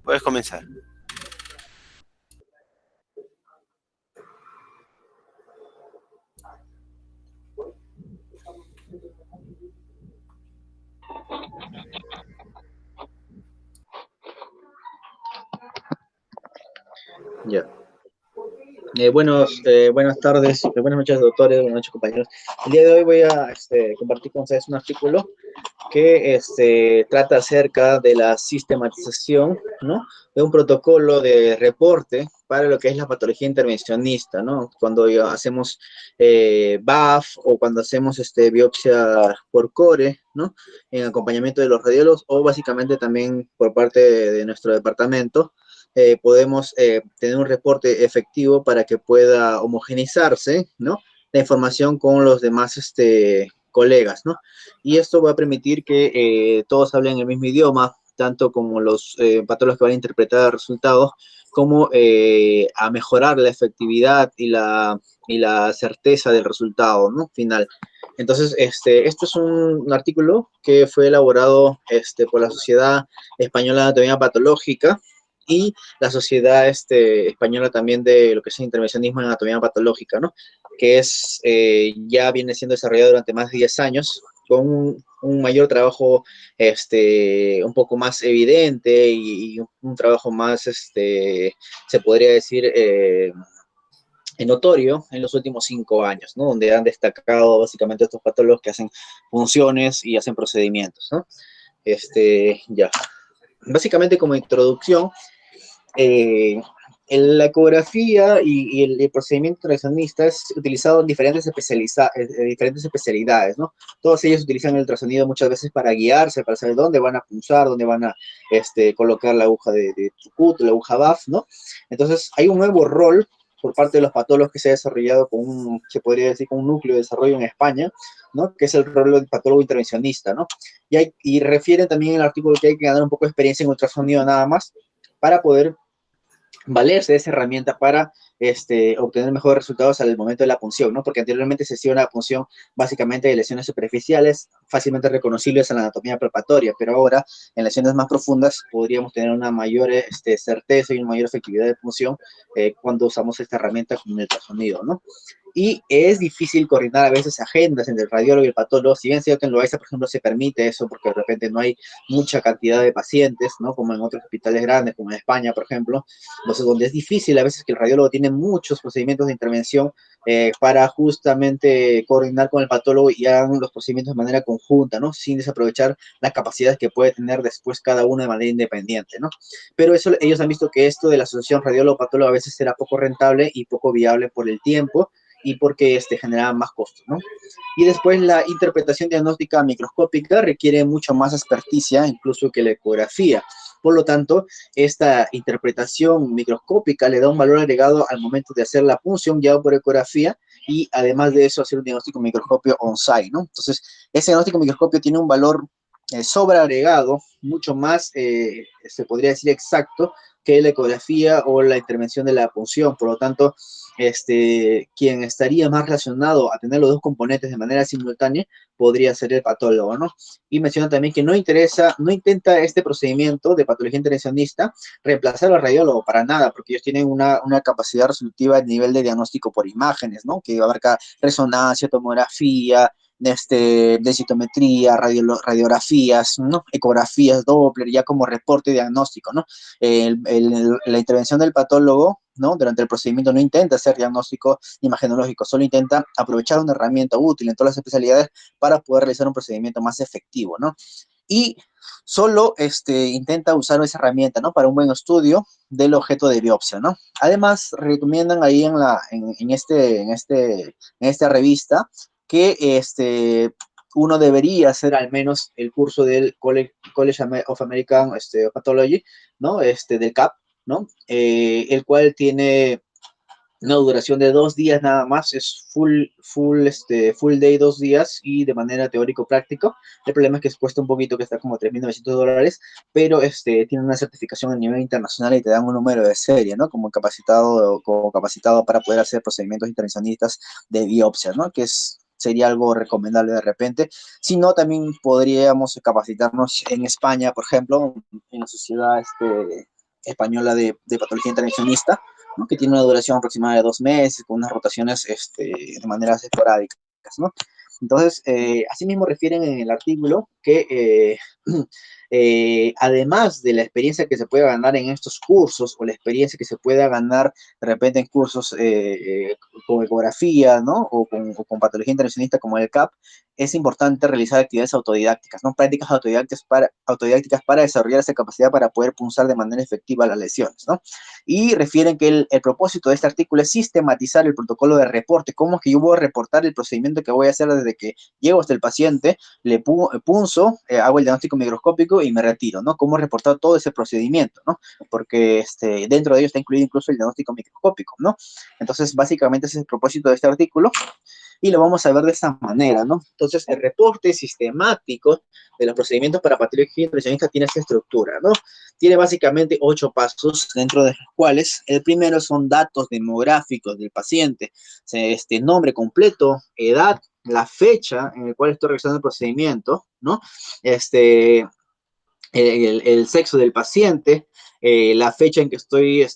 Puedes comenzar. Ya. Buenas tardes, buenas noches, doctores, buenas noches, compañeros. El día de hoy voy a compartir con ustedes un artículo que trata acerca de la sistematización, ¿no?, de un protocolo de reporte para lo que es la patología intervencionista, ¿no? Cuando ya hacemos BAF o cuando hacemos biopsia por core, ¿no?, en acompañamiento de los radiólogos o básicamente también por parte de nuestro departamento, podemos tener un reporte efectivo para que pueda homogeneizarse, ¿no?, la información con los demás colegas, ¿no? Y esto va a permitir que todos hablen el mismo idioma, tanto como los patólogos que van a interpretar resultados, como a mejorar la efectividad y la certeza del resultado, ¿no?, final. Entonces, esto es un artículo que fue elaborado por la Sociedad Española de Anatomía Patológica y la Sociedad Española también de lo que es intervencionismo en anatomía patológica, ¿no?, que es, ya viene siendo desarrollado durante más de 10 años, con un mayor trabajo, un poco más evidente y un trabajo más, se podría decir, notorio en los últimos 5 años, ¿no?, donde han destacado básicamente estos patólogos que hacen funciones y hacen procedimientos, ¿no? Ya. Básicamente, como introducción, eh, la ecografía y el procedimiento ultrasonista es utilizado en diferentes especialidades, ¿no? Todos ellos utilizan el ultrasonido muchas veces para guiarse, para saber dónde van a punzar, dónde van a colocar la aguja de Tucut, la aguja BAF, ¿no? Entonces, hay un nuevo rol por parte de los patólogos que se ha desarrollado con se podría decir, con un núcleo de desarrollo en España, ¿no?, que es el rol del patólogo intervencionista, ¿no? Y refieren también en el artículo que hay que ganar un poco de experiencia en ultrasonido nada más para poder valerse de esa herramienta para obtener mejores resultados al momento de la punción, ¿no? Porque anteriormente se hacía una punción básicamente de lesiones superficiales, fácilmente reconocibles en la anatomía palpatoria, pero ahora en lesiones más profundas podríamos tener una mayor certeza y una mayor efectividad de punción cuando usamos esta herramienta con el ultrasonido, ¿no? Y es difícil coordinar a veces agendas entre el radiólogo y el patólogo. Si bien es cierto que en Loaiza, por ejemplo, se permite eso porque de repente no hay mucha cantidad de pacientes, ¿no?, como en otros hospitales grandes, como en España, por ejemplo. Entonces, donde es difícil a veces que el radiólogo tiene muchos procedimientos de intervención para justamente coordinar con el patólogo y hagan los procedimientos de manera conjunta, ¿no?, sin desaprovechar las capacidades que puede tener después cada uno de manera independiente, ¿no? Pero eso, ellos han visto que esto de la asociación radiólogo-patólogo a veces será poco rentable y poco viable por el tiempo y porque generaba más costos, ¿no? Y después la interpretación diagnóstica microscópica requiere mucho más experticia, incluso que la ecografía. Por lo tanto, esta interpretación microscópica le da un valor agregado al momento de hacer la punción guiado por ecografía y además de eso hacer un diagnóstico microscopio on-site, ¿no? Entonces, ese diagnóstico microscopio tiene un valor sobreagregado, mucho más, se podría decir, exacto que la ecografía o la intervención de la punción. Por lo tanto, quien estaría más relacionado a tener los dos componentes de manera simultánea podría ser el patólogo, ¿no? Y menciona también que no intenta este procedimiento de patología intervencionista reemplazar al radiólogo para nada, porque ellos tienen una capacidad resolutiva a nivel de diagnóstico por imágenes, ¿no?, que abarca resonancia, tomografía, densitometría, radiografías, ¿no?, ecografías, Doppler, ya como reporte diagnóstico, ¿no? La intervención del patólogo, ¿no?, durante el procedimiento no intenta hacer diagnóstico imagenológico, solo intenta aprovechar una herramienta útil en todas las especialidades para poder realizar un procedimiento más efectivo, ¿no? Y solo intenta usar esa herramienta, ¿no?, para un buen estudio del objeto de biopsia, ¿no? Además, recomiendan ahí en esta revista que uno debería hacer al menos el curso del College of American Pathology, ¿no?, del CAP, ¿no? El cual tiene una duración de 2 días nada más, es full day 2 días y de manera teórico-práctico. El problema es que cuesta un poquito, que está como $3,900, pero tiene una certificación a nivel internacional y te dan un número de serie, ¿no?, como capacitado para poder hacer procedimientos intervencionistas de biopsia, ¿no?, que sería algo recomendable de repente. Si no, también podríamos capacitarnos en España, por ejemplo, en la sociedad Española de Patología Intervencionista, ¿no? Que tiene una duración aproximada de 2 meses, con unas rotaciones de maneras esporádicas, ¿no? Entonces, asimismo refieren en el artículo que además de la experiencia que se puede ganar en estos cursos o la experiencia que se pueda ganar de repente en cursos con ecografía, ¿no? O con patología intervencionista como el CAP, es importante realizar actividades autodidácticas, ¿no? Prácticas autodidácticas para desarrollar esa capacidad para poder punzar de manera efectiva las lesiones, ¿no? Y refieren que el propósito de este artículo es sistematizar el protocolo de reporte. ¿Cómo es que yo voy a reportar el procedimiento que voy a hacer desde que llego hasta el paciente, le punzo, hago el diagnóstico microscópico y me retiro, ¿no? ¿Cómo reportar todo ese procedimiento, ¿no? Porque dentro de ello está incluido incluso el diagnóstico microscópico, ¿no? Entonces, básicamente ese es el propósito de este artículo y lo vamos a ver de esta manera, ¿no? Entonces, el reporte sistemático de los procedimientos para patología intervencionista tiene esta estructura, ¿no? Tiene básicamente 8 pasos, dentro de los cuales el primero son datos demográficos del paciente, nombre completo, edad, la fecha en la cual estoy realizando el procedimiento, ¿no? El sexo del paciente, la fecha en que estoy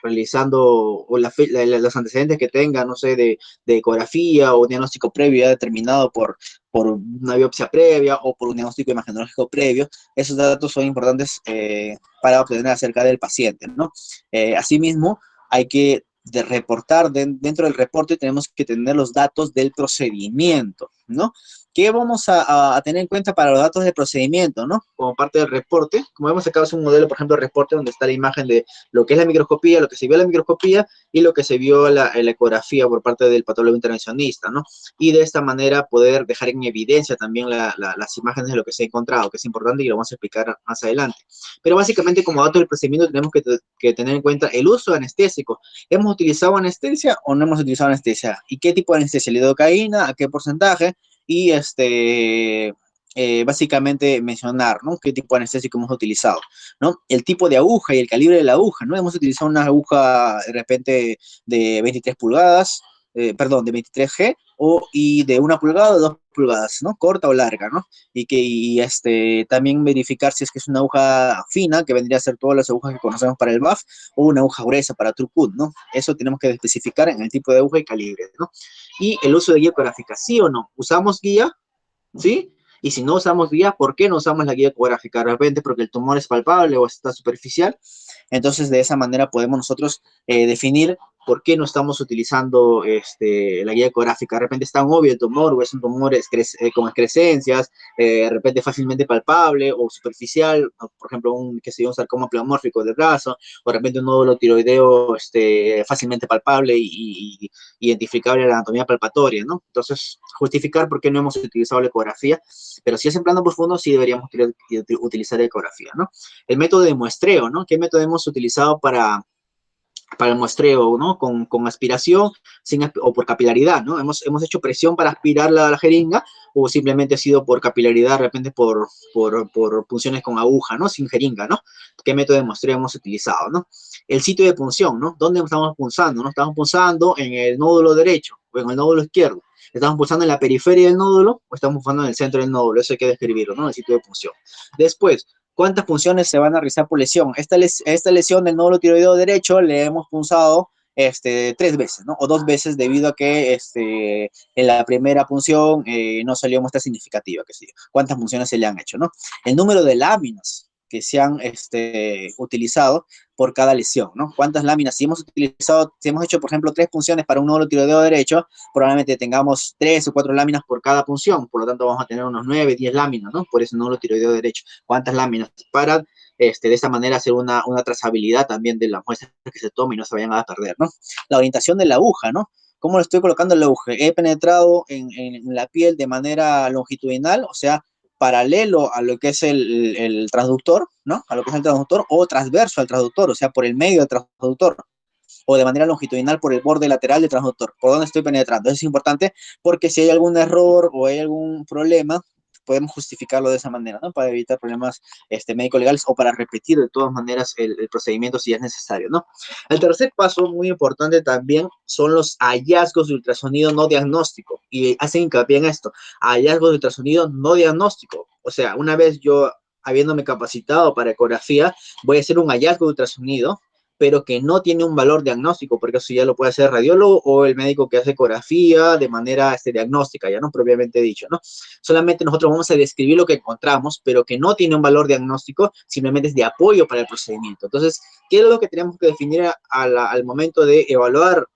realizando, o los antecedentes que tenga, no sé, de ecografía o diagnóstico previo ya determinado por una biopsia previa o por un diagnóstico imagenológico previo. Esos datos son importantes para obtener acerca del paciente, ¿no? Asimismo, hay que reportar, dentro del reporte tenemos que tener los datos del procedimiento, ¿no? ¿Qué vamos a tener en cuenta para los datos del procedimiento, ¿no? Como parte del reporte, como hemos sacado es un modelo, por ejemplo, de reporte donde está la imagen de lo que es la microscopía, lo que se vio en la microscopía y lo que se vio en la ecografía por parte del patólogo intervencionista, ¿no? Y de esta manera poder dejar en evidencia también las imágenes de lo que se ha encontrado, que es importante y lo vamos a explicar más adelante. Pero básicamente como datos del procedimiento tenemos que tener en cuenta el uso de anestésico. ¿Hemos utilizado anestesia o no hemos utilizado anestesia? ¿Y qué tipo de anestesia? ¿Lidocaína? ¿A qué porcentaje? Y básicamente mencionar, ¿no? ¿Qué tipo de anestésico hemos utilizado, ¿no? El tipo de aguja y el calibre de la aguja, ¿no? Hemos utilizado una aguja de repente de 23 pulgadas, perdón, de 23G y de 1 pulgada o 2 pulgadas, ¿no? Corta o larga, ¿no? También verificar si es que es una aguja fina, que vendría a ser todas las agujas que conocemos para el BAF, o una aguja gruesa para Turcut, ¿no? Eso tenemos que especificar en el tipo de aguja y calibre, ¿no? Y el uso de guía ecográfica, ¿sí o no? ¿Usamos guía? ¿Sí? Y si no usamos guía, ¿por qué no usamos la guía ecográfica? De repente porque el tumor es palpable o está superficial. Entonces, de esa manera podemos nosotros definir por qué no estamos utilizando la guía ecográfica. De repente está un obvio el tumor o es un tumor con excrescencias, de repente fácilmente palpable o superficial, o, por ejemplo, un sarcoma pleomórfico del brazo, o de repente un nódulo tiroideo fácilmente palpable y identificable en la anatomía palpatoria, ¿no? Entonces, justificar por qué no hemos utilizado la ecografía, pero si es en plano profundo, sí deberíamos utilizar la ecografía, ¿no? El método de muestreo, ¿no? ¿Qué método hemos utilizado para el muestreo, ¿no? Con aspiración o por capilaridad, ¿no? Hemos hecho presión para aspirar la jeringa o simplemente ha sido por capilaridad, de repente por punciones con aguja, ¿no? Sin jeringa, ¿no? ¿Qué método de muestreo hemos utilizado, ¿no? El sitio de punción, ¿no? ¿Dónde estamos punzando, ¿no? Estamos punzando en el nódulo derecho o en el nódulo izquierdo. ¿Estamos pulsando en la periferia del nódulo o estamos pulsando en el centro del nódulo? Eso hay que describirlo, ¿no? El sitio de punción. Después, ¿cuántas punciones se van a realizar por lesión? Esta lesión del nódulo tiroideo derecho le hemos punzado 3 veces, ¿no? O 2 veces debido a que en la primera punción no salió muestra significativa, que sí. ¿Cuántas punciones se le han hecho, no? El número de láminas que se han utilizado por cada lesión, ¿no? ¿Cuántas láminas? Si hemos hecho, por ejemplo, 3 punciones para un nódulo tiroideo derecho, probablemente tengamos 3 o 4 láminas por cada punción, por lo tanto vamos a tener unos 9, 10 láminas, ¿no? Por ese nódulo tiroideo derecho. ¿Cuántas láminas? Para, de esta manera, hacer una trazabilidad también de las muestras que se tomen y no se vayan a perder, ¿no? La orientación de la aguja, ¿no? ¿Cómo lo estoy colocando la aguja? He penetrado en la piel de manera longitudinal, o sea, paralelo a lo que es el transductor, ¿no? A lo que es el transductor, o transverso al transductor, o sea, por el medio del transductor, o de manera longitudinal por el borde lateral del transductor. ¿Por dónde estoy penetrando? Eso es importante porque si hay algún error o hay algún problema, podemos justificarlo de esa manera, ¿no? Para evitar problemas médico-legales o para repetir de todas maneras el procedimiento si es necesario, ¿no? El tercer paso, muy importante también, son los hallazgos de ultrasonido no diagnóstico. Y hacen hincapié en esto, hallazgos de ultrasonido no diagnóstico. O sea, una vez yo habiéndome capacitado para ecografía, voy a hacer un hallazgo de ultrasonido, pero que no tiene un valor diagnóstico, porque eso ya lo puede hacer el radiólogo o el médico que hace ecografía de manera diagnóstica, ya no propiamente dicho, ¿no? Solamente nosotros vamos a describir lo que encontramos, pero que no tiene un valor diagnóstico, simplemente es de apoyo para el procedimiento. Entonces, ¿qué es lo que tenemos que definir al momento de evaluar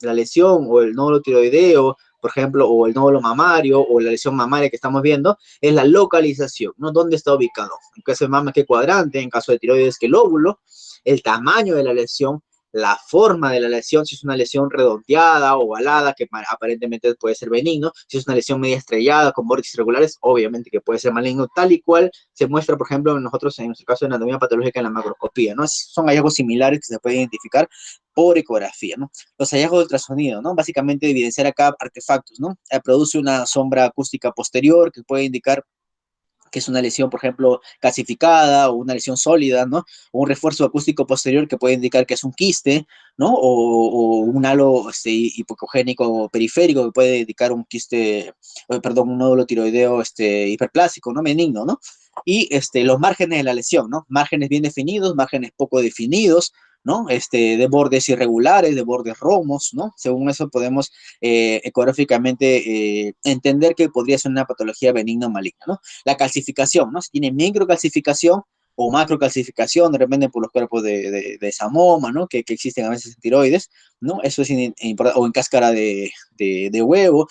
la lesión o el nódulo tiroideo, por ejemplo, o el nódulo mamario o la lesión mamaria que estamos viendo? Es la localización, ¿no? ¿Dónde está ubicado? En caso de mama, ¿qué cuadrante? En caso de tiroides, ¿qué lóbulo? El tamaño de la lesión, la forma de la lesión, si es una lesión redondeada, ovalada, que aparentemente puede ser benigno, si es una lesión media estrellada con vórtices irregulares, obviamente que puede ser maligno, tal y cual se muestra, por ejemplo, nosotros en nuestro caso de anatomía patológica en la macroscopía, ¿no? Son hallazgos similares que se pueden identificar por ecografía, ¿no? Los hallazgos de ultrasonido, ¿no? Básicamente evidenciar acá artefactos, ¿no? Produce una sombra acústica posterior que puede indicar que es una lesión, por ejemplo, calcificada o una lesión sólida, ¿no? O un refuerzo acústico posterior que puede indicar que es un quiste, ¿no? O un halo hipocogénico periférico que puede indicar un quiste, perdón, un nódulo tiroideo hiperplásico, ¿no? Benigno, ¿no? Y los márgenes de la lesión, ¿no? Márgenes bien definidos, márgenes poco definidos, ¿no? De bordes irregulares, de bordes romos, ¿no? Según eso podemos ecográficamente entender que podría ser una patología benigna o maligna, ¿no? La calcificación, ¿no? Si tiene microcalcificación o macrocalcificación, de repente por los cuerpos de Samoma, ¿no? Que existen a veces en tiroides, ¿no? Eso es importante, o en cáscara de huevo,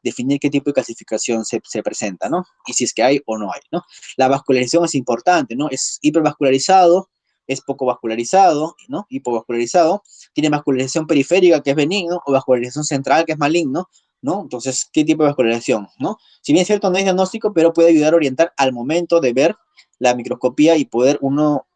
definir qué tipo de calcificación se presenta, ¿no? Y si es que hay o no hay, ¿no? La vascularización es importante, ¿no? Es hipervascularizado, es poco vascularizado, ¿no? Hipovascularizado, tiene vascularización periférica, que es benigno, o vascularización central, que es maligno, ¿no? Entonces, ¿qué tipo de vascularización, no? Si bien es cierto, no es diagnóstico, pero puede ayudar a orientar al momento de ver la microscopía y poder uno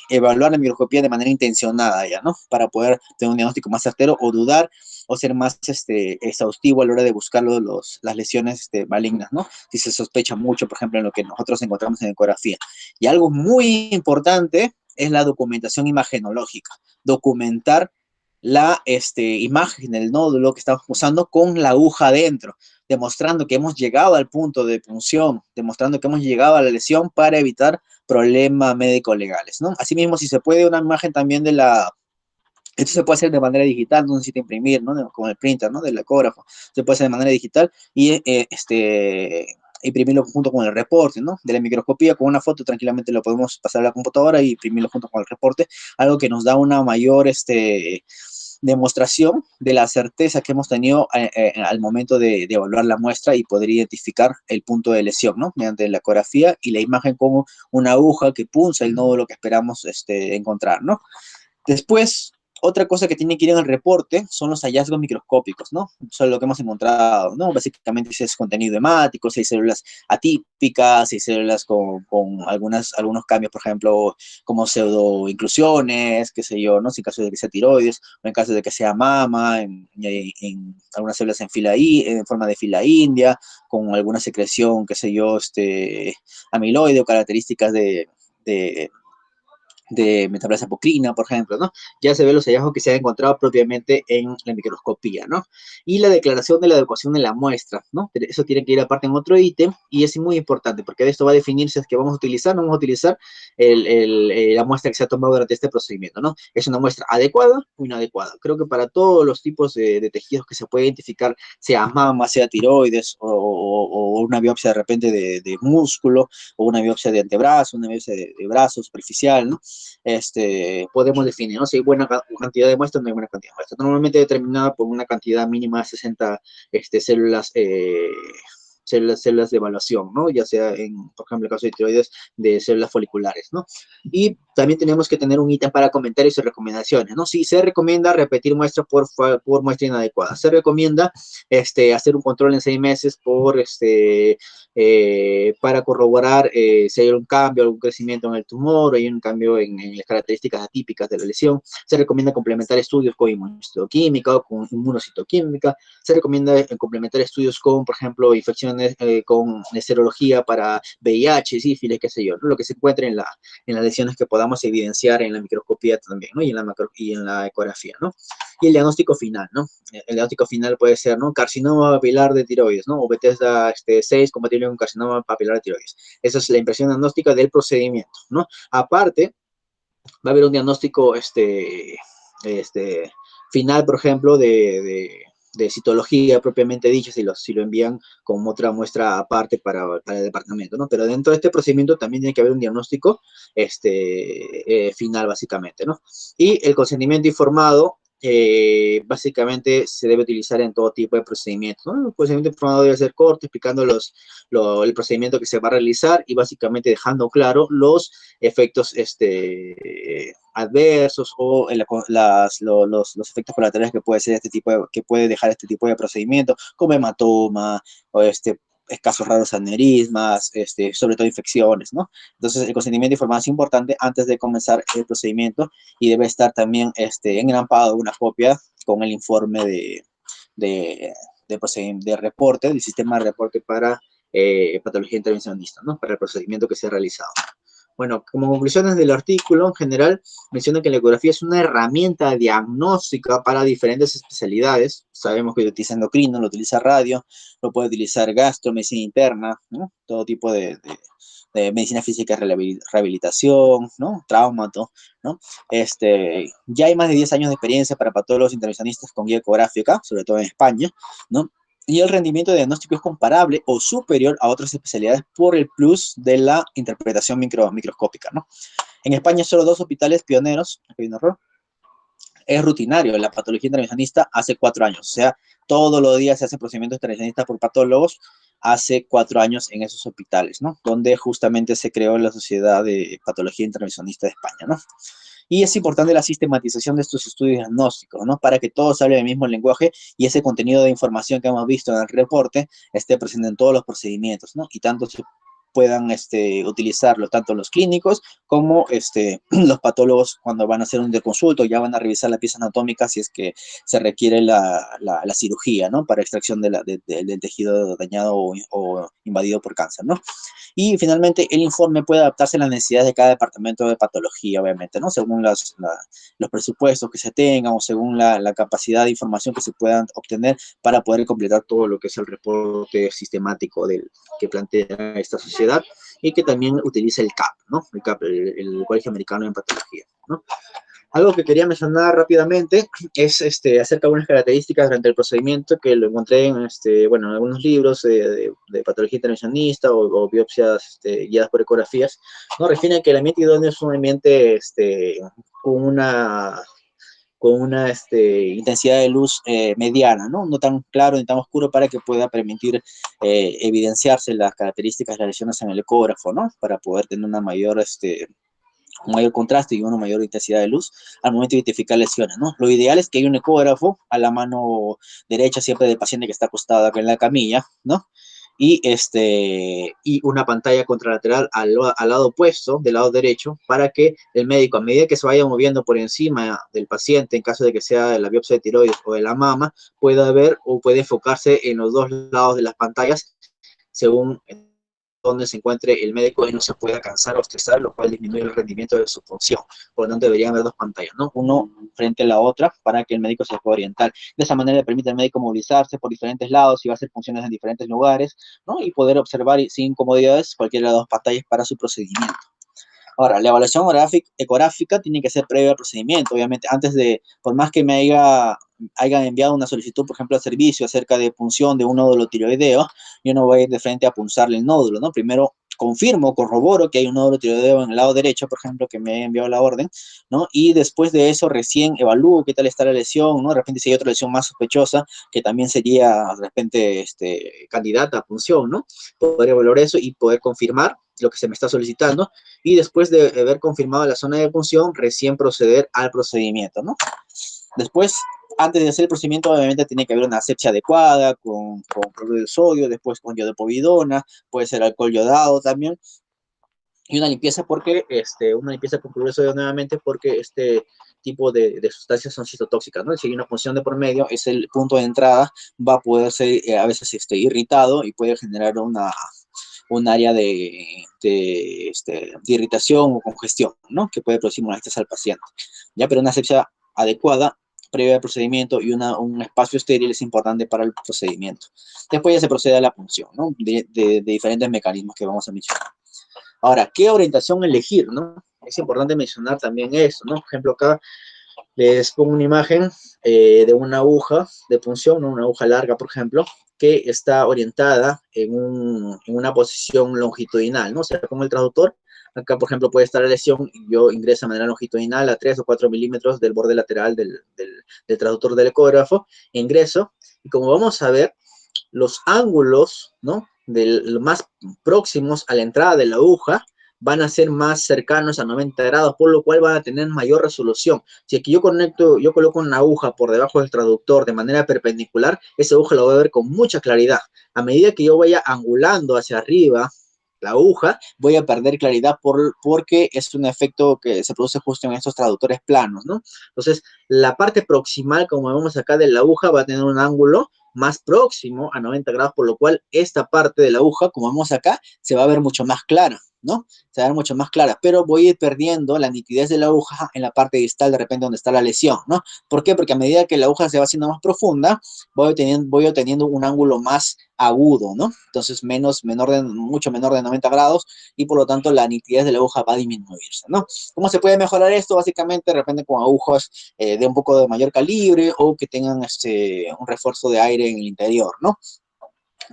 evaluar la microscopía de manera intencionada ya, ¿no? Para poder tener un diagnóstico más certero o dudar o ser más exhaustivo a la hora de buscar las lesiones malignas, ¿no? Si se sospecha mucho, por ejemplo, en lo que nosotros encontramos en ecografía. Y algo muy importante es la documentación imagenológica. Documentar la imagen del nódulo que estamos usando con la aguja adentro, demostrando que hemos llegado al punto de punción, demostrando que hemos llegado a la lesión para evitar problemas médico-legales, ¿no? Asimismo, si se puede, una imagen también de la... Esto se puede hacer de manera digital, no necesita imprimir, ¿no? Con el printer, ¿no? Del ecógrafo. Se puede hacer de manera digital y imprimirlo junto con el reporte, ¿no? De la microscopía, con una foto tranquilamente lo podemos pasar a la computadora y imprimirlo junto con el reporte, algo que nos da una mayor demostración de la certeza que hemos tenido al momento de evaluar la muestra y poder identificar el punto de lesión, ¿no? Mediante la ecografía y la imagen como una aguja que punza el nódulo que esperamos encontrar, ¿no? Después, otra cosa que tiene que ir en el reporte son los hallazgos microscópicos, ¿no? Eso es lo que hemos encontrado, ¿no? Básicamente si es contenido hemático, si hay células atípicas, si hay células con algunos cambios, por ejemplo, como pseudoinclusiones, qué sé yo, ¿no? Si en caso de que sea tiroides, o en caso de que sea mama, en algunas células en forma de fila india, con alguna secreción, qué sé yo, amiloide o características de metaplasia apocrina, por ejemplo, ¿no? Ya se ven los hallazgos que se han encontrado propiamente en la microscopía, ¿no? Y la declaración de la adecuación de la muestra, ¿no? Eso tiene que ir aparte en otro ítem y es muy importante porque de esto va a definir si es que vamos a utilizar o no vamos a utilizar la muestra que se ha tomado durante este procedimiento, ¿no? ¿Es una muestra adecuada o inadecuada? Creo que para todos los tipos de tejidos que se puede identificar, sea mama, sea tiroides o una biopsia de repente de músculo o una biopsia de antebrazo, una biopsia de brazo superficial, ¿no? Podemos definir, ¿no? Si hay buena cantidad de muestras, no hay buena cantidad de muestras. Normalmente determinada por una cantidad mínima de 60 células, células de evaluación, ¿no? Ya sea, por ejemplo, el caso de tiroides, de células foliculares, ¿no? Y también tenemos que tener un ítem para comentarios y recomendaciones, ¿no? Sí, se recomienda repetir muestras por muestra inadecuada. Se recomienda hacer un control en 6 meses para corroborar si hay un cambio, algún crecimiento en el tumor, o hay un cambio en las características atípicas de la lesión. Se recomienda complementar estudios con inmunocitoquímica o con inmunocitoquímica. Se recomienda complementar estudios con, por ejemplo, infecciones con serología para VIH, sífilis, qué sé yo, ¿no? Lo que se encuentre en las lesiones que podamos podamos evidenciar en la microscopía también, ¿no? Y en la ecografía, ¿no? Y el diagnóstico final, ¿no? El diagnóstico final puede ser, ¿no? Carcinoma papilar de tiroides, ¿no? O Bethesda 6 compatible con carcinoma papilar de tiroides. Esa es la impresión diagnóstica del procedimiento, ¿no? Aparte, va a haber un diagnóstico final, por ejemplo, de citología propiamente dicha, si lo envían como otra muestra aparte para el departamento, ¿no? Pero dentro de este procedimiento también tiene que haber un diagnóstico final, básicamente, ¿no? Y el consentimiento informado, básicamente se debe utilizar en todo tipo de procedimientos, ¿no? El procedimiento informado debe ser corto, explicando el procedimiento que se va a realizar y básicamente dejando claro los efectos adversos o los efectos colaterales que puede ser que puede dejar este tipo de procedimiento, como hematoma o casos raros aneurismas, sobre todo infecciones, ¿no? Entonces, el consentimiento informado es importante antes de comenzar el procedimiento y debe estar también engrampado una copia con el informe de reporte, del sistema de reporte para patología intervencionista, ¿no? Para el procedimiento que se ha realizado. Bueno, como conclusiones del artículo, en general, menciona que la ecografía es una herramienta diagnóstica para diferentes especialidades. Sabemos que lo utiliza endocrino, lo utiliza radio, lo puede utilizar gastro, medicina interna, ¿no? Todo tipo de medicina física, rehabilitación, ¿no? Traumato, ¿no? Ya hay más de 10 años de experiencia para patólogos intervencionistas con guía ecográfica, sobre todo en España, ¿no? Y el rendimiento de diagnóstico es comparable o superior a otras especialidades por el plus de la interpretación microscópica, ¿no? En España solo 2 hospitales pioneros, aquí hay un error, es rutinario la patología intervencionista hace 4 años, o sea, todos los días se hacen procedimientos intervencionistas por patólogos hace 4 años en esos hospitales, ¿no? Donde justamente se creó la Sociedad de Patología Intervencionista de España, ¿no? Y es importante la sistematización de estos estudios diagnósticos, ¿no? Para que todos hablen el mismo lenguaje y ese contenido de información que hemos visto en el reporte esté presente en todos los procedimientos, ¿no? Y tanto se puedan utilizarlo tanto los clínicos como los patólogos cuando van a hacer un interconsulto, ya van a revisar la pieza anatómica si es que se requiere la cirugía, ¿no? Para extracción del tejido dañado o invadido por cáncer, ¿no? Y finalmente, el informe puede adaptarse a las necesidades de cada departamento de patología, obviamente, ¿no? Según los presupuestos que se tengan o según la capacidad de información que se puedan obtener para poder completar todo lo que es el reporte sistemático que plantea esta sociedad y que también utiliza el CAP, ¿no? El CAP, el Colegio Americano en Patología, ¿no? Algo que quería mencionar rápidamente es acerca de algunas características durante el procedimiento que lo encontré en, en algunos libros de patología intervencionista o biopsias guiadas por ecografías, ¿no? Refieren que el ambiente idóneo es un ambiente con una intensidad de luz mediana, ¿no? No tan claro ni tan oscuro para que pueda permitir evidenciarse las características de las lesiones en el ecógrafo, ¿no? Para poder tener una mayor un mayor contraste y una mayor intensidad de luz al momento de identificar lesiones, ¿no? Lo ideal es que haya un ecógrafo a la mano derecha siempre del paciente que está acostado acá en la camilla, ¿no? Y una pantalla contralateral al lado opuesto, del lado derecho, para que el médico, a medida que se vaya moviendo por encima del paciente, en caso de que sea de la biopsia de tiroides o de la mama, pueda ver o puede enfocarse en los dos lados de las pantallas según donde se encuentre el médico y no se pueda cansar o estresar, lo cual disminuye el rendimiento de su función. Por lo tanto, deberían haber 2 pantallas, ¿no? Uno frente a la otra para que el médico se pueda orientar. De esa manera le permite al médico movilizarse por diferentes lados y va a hacer funciones en diferentes lugares, ¿no? Y poder observar sin incomodidades cualquiera de las 2 pantallas para su procedimiento. Ahora, la evaluación ecográfica tiene que ser previa al procedimiento, obviamente, por más que me hayan enviado una solicitud, por ejemplo, al servicio acerca de punción de un nódulo tiroideo, yo no voy a ir de frente a punzarle el nódulo, ¿no? Primero confirmo, corroboro que hay un nódulo tiroideo en el lado derecho, por ejemplo, que me ha enviado la orden, ¿no? Y después de eso recién evalúo qué tal está la lesión, ¿no? De repente si hay otra lesión más sospechosa, que también sería, de repente, candidata a punción, ¿no? Poder evaluar eso y poder confirmar lo que se me está solicitando y después de haber confirmado la zona de punción, recién proceder al procedimiento, ¿no? Después, antes de hacer el procedimiento, obviamente tiene que haber una asepsia adecuada con cloruro de sodio, después con iodopovidona, puede ser alcohol yodado también, y una limpieza una limpieza con cloruro de sodio nuevamente porque este tipo de sustancias son citotóxicas, ¿no? Si hay una punción de por medio, es el punto de entrada, va a poder ser a veces irritado y puede generar un área de irritación o congestión, ¿no? Que puede producir molestias al paciente. ¿Ya? Pero una asepsia adecuada, previa al procedimiento y un espacio estéril es importante para el procedimiento. Después ya se procede a la punción, ¿no? De diferentes mecanismos que vamos a mencionar. Ahora, ¿qué orientación elegir, no? Es importante mencionar también eso, ¿no? Por ejemplo, acá les pongo una imagen de una aguja de punción, ¿no? Una aguja larga, por ejemplo, que está orientada en una posición longitudinal, ¿no? O sea, con el traductor, acá, por ejemplo, puede estar la lesión y yo ingreso de manera longitudinal a 3 o 4 milímetros del borde lateral del traductor del ecógrafo, ingreso, y como vamos a ver, los ángulos, ¿no? Más próximos a la entrada de la aguja van a ser más cercanos a 90 grados, por lo cual van a tener mayor resolución. Si aquí yo coloco una aguja por debajo del traductor de manera perpendicular, esa aguja la voy a ver con mucha claridad. A medida que yo vaya angulando hacia arriba la aguja, voy a perder claridad porque es un efecto que se produce justo en estos traductores planos, ¿no? Entonces, la parte proximal, como vemos acá de la aguja, va a tener un ángulo más próximo a 90 grados, por lo cual esta parte de la aguja, como vemos acá, se va a ver mucho más clara, ¿no? Se va a ver mucho más clara, pero voy a ir perdiendo la nitidez de la aguja en la parte distal, de repente donde está la lesión, ¿no? ¿Por qué? Porque a medida que la aguja se va haciendo más profunda, voy obteniendo un ángulo más agudo, ¿no? Entonces, mucho menor de 90 grados, y por lo tanto la nitidez de la aguja va a disminuirse, ¿no? ¿Cómo se puede mejorar esto? Básicamente, de repente con agujas de un poco de mayor calibre o que tengan un refuerzo de aire en el interior, ¿no?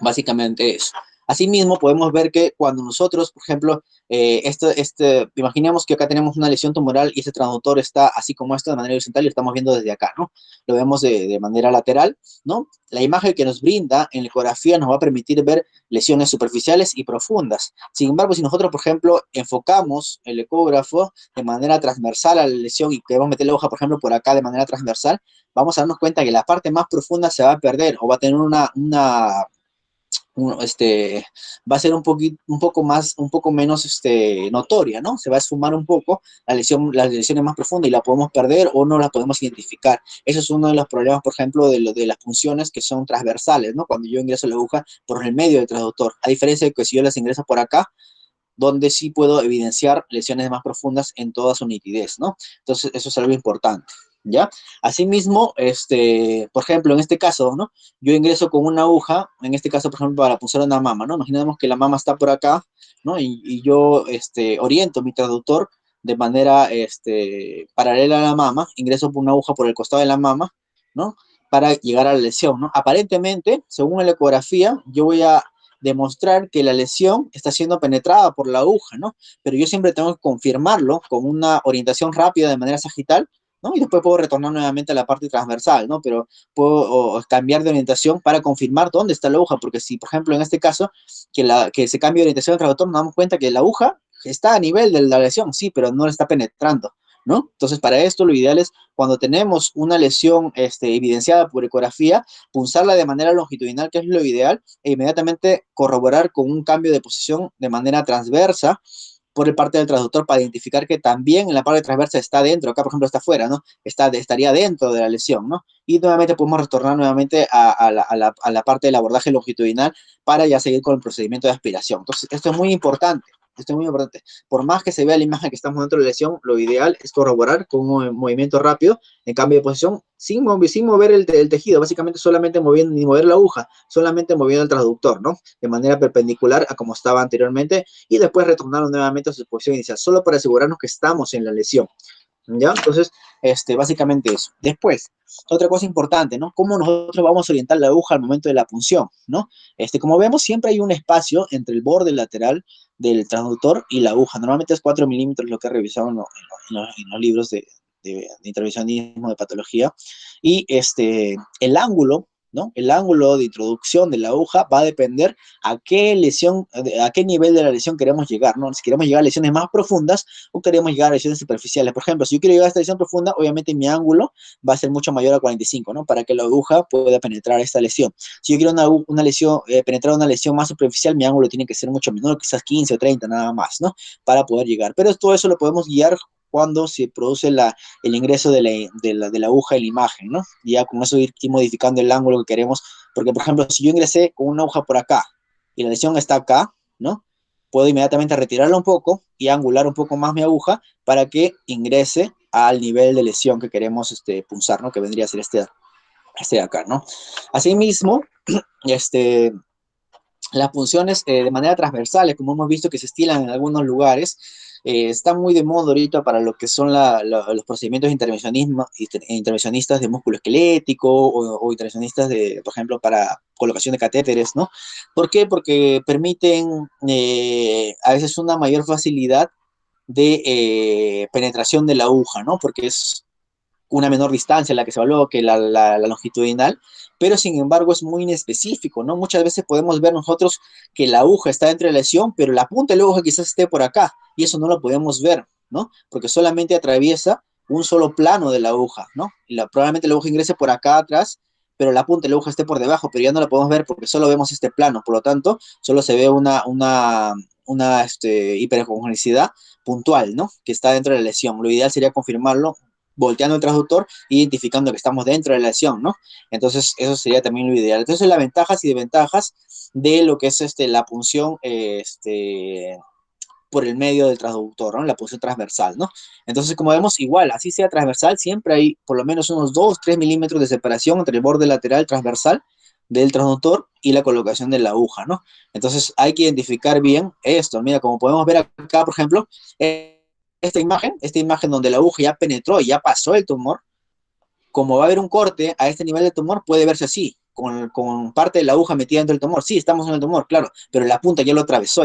Básicamente eso. Asimismo, podemos ver que cuando nosotros, por ejemplo, imaginemos que acá tenemos una lesión tumoral y ese transductor está así como esto de manera horizontal y lo estamos viendo desde acá, ¿no? Lo vemos de manera lateral, ¿no? La imagen que nos brinda en la ecografía nos va a permitir ver lesiones superficiales y profundas. Sin embargo, si nosotros, por ejemplo, enfocamos el ecógrafo de manera transversal a la lesión y queremos meter la hoja, por ejemplo, por acá de manera transversal, vamos a darnos cuenta que la parte más profunda se va a perder o va a tener va a ser un poco menos notoria, ¿no? Se va a esfumar un poco las lesiones más profundas y la podemos perder o no la podemos identificar. Eso es uno de los problemas, por ejemplo, de las punciones que son transversales, ¿no? Cuando yo ingreso la aguja por el medio del traductor, a diferencia de que si yo las ingreso por acá, donde sí puedo evidenciar lesiones más profundas en toda su nitidez, ¿no? Entonces, eso es algo importante, ¿ya? Asimismo, por ejemplo, en este caso, ¿no? Yo ingreso con una aguja, en este caso, por ejemplo, para punzar una mama, ¿no? Imaginemos que la mama está por acá, ¿no? Y yo, oriento mi traductor de manera, paralela a la mama, ingreso por una aguja por el costado de la mama, ¿no? Para llegar a la lesión, ¿no? Aparentemente, según la ecografía, yo voy a demostrar que la lesión está siendo penetrada por la aguja, ¿no? Pero yo siempre tengo que confirmarlo con una orientación rápida de manera sagital, ¿no? Y después puedo retornar nuevamente a la parte transversal, ¿no? Pero puedo cambiar de orientación para confirmar dónde está la aguja, porque si, por ejemplo, en este caso, que se cambie de orientación del traductor, nos damos cuenta que la aguja está a nivel de la lesión, sí, pero no la está penetrando, ¿no? Entonces, para esto lo ideal es cuando tenemos una lesión evidenciada por ecografía, punzarla de manera longitudinal, que es lo ideal, e inmediatamente corroborar con un cambio de posición de manera transversa por el parte del traductor para identificar que también en la parte transversa está dentro, acá por ejemplo está afuera, ¿no? Estaría dentro de la lesión, ¿no? Y nuevamente podemos retornar nuevamente a la parte del abordaje longitudinal para ya seguir con el procedimiento de aspiración. Entonces, esto es muy importante. Esto es muy importante. Por más que se vea la imagen que estamos dentro de la lesión, lo ideal es corroborar con un movimiento rápido, en cambio de posición, sin mover el tejido, básicamente solamente moviendo, ni mover la aguja, solamente moviendo el traductor, ¿no? De manera perpendicular a como estaba anteriormente, y después retornarlo nuevamente a su posición inicial, solo para asegurarnos que estamos en la lesión, ¿ya? Entonces, básicamente eso. Después, otra cosa importante, ¿no? ¿Cómo nosotros vamos a orientar la aguja al momento de la punción, ¿no? Como vemos, siempre hay un espacio entre el borde lateral del traductor y la aguja. Normalmente es 4 milímetros lo que he revisado en los libros de intervencionismo, de patología. Y el ángulo, ¿no? El ángulo de introducción de la aguja va a depender a qué nivel de la lesión queremos llegar, ¿no? Si queremos llegar a lesiones más profundas o queremos llegar a lesiones superficiales. Por ejemplo, si yo quiero llegar a esta lesión profunda, obviamente mi ángulo va a ser mucho mayor a 45, ¿no? Para que la aguja pueda penetrar esta lesión. Si yo quiero una lesión, penetrar una lesión más superficial, mi ángulo tiene que ser mucho menor, quizás 15 o 30 nada más, ¿no? Para poder llegar. Pero todo eso lo podemos guiar cuando se produce el ingreso de la aguja en la imagen, ¿no? Y ya con eso ir modificando el ángulo que queremos, porque por ejemplo, si yo ingresé con una aguja por acá y la lesión está acá, ¿no? puedo inmediatamente retirarla un poco y angular un poco más mi aguja para que ingrese al nivel de lesión que queremos punzar, ¿no? Que vendría a ser este de acá, ¿no? Asimismo, este, las punciones de manera transversales, como hemos visto que se estilan en algunos lugares, están muy de moda ahorita para lo que son los procedimientos intervencionistas de músculo esquelético o intervencionistas, por ejemplo, para colocación de catéteres, ¿no? ¿Por qué? Porque permiten a veces una mayor facilidad de penetración de la aguja, ¿no? Porque es una menor distancia la que se evaluó que la longitudinal, pero sin embargo es muy inespecífico, ¿no? Muchas veces podemos ver nosotros que la aguja está dentro de la lesión, pero la punta de la aguja quizás esté por acá, y eso no lo podemos ver, ¿no? Porque solamente atraviesa un solo plano de la aguja, ¿no? Probablemente la aguja ingrese por acá atrás, pero la punta de la aguja esté por debajo, pero ya no la podemos ver porque solo vemos este plano, por lo tanto, solo se ve una hipercongenicidad puntual, ¿no? Que está dentro de la lesión. Lo ideal sería confirmarlo volteando el transductor, identificando que estamos dentro de la lesión, ¿no? Entonces, eso sería también lo ideal. Entonces, las ventajas y desventajas de lo que es la punción por el medio del transductor, ¿no? La punción transversal, ¿no? Entonces, como vemos, igual, así sea transversal, siempre hay por lo menos unos 2-3 milímetros de separación entre el borde lateral transversal del transductor y la colocación de la aguja, ¿no? Entonces, hay que identificar bien esto. Mira, como podemos ver acá, por ejemplo, esta imagen donde la aguja ya penetró y ya pasó el tumor, como va a haber un corte a este nivel de tumor, puede verse así, con parte de la aguja metida dentro del tumor. Sí, estamos en el tumor, claro, pero la punta ya lo atravesó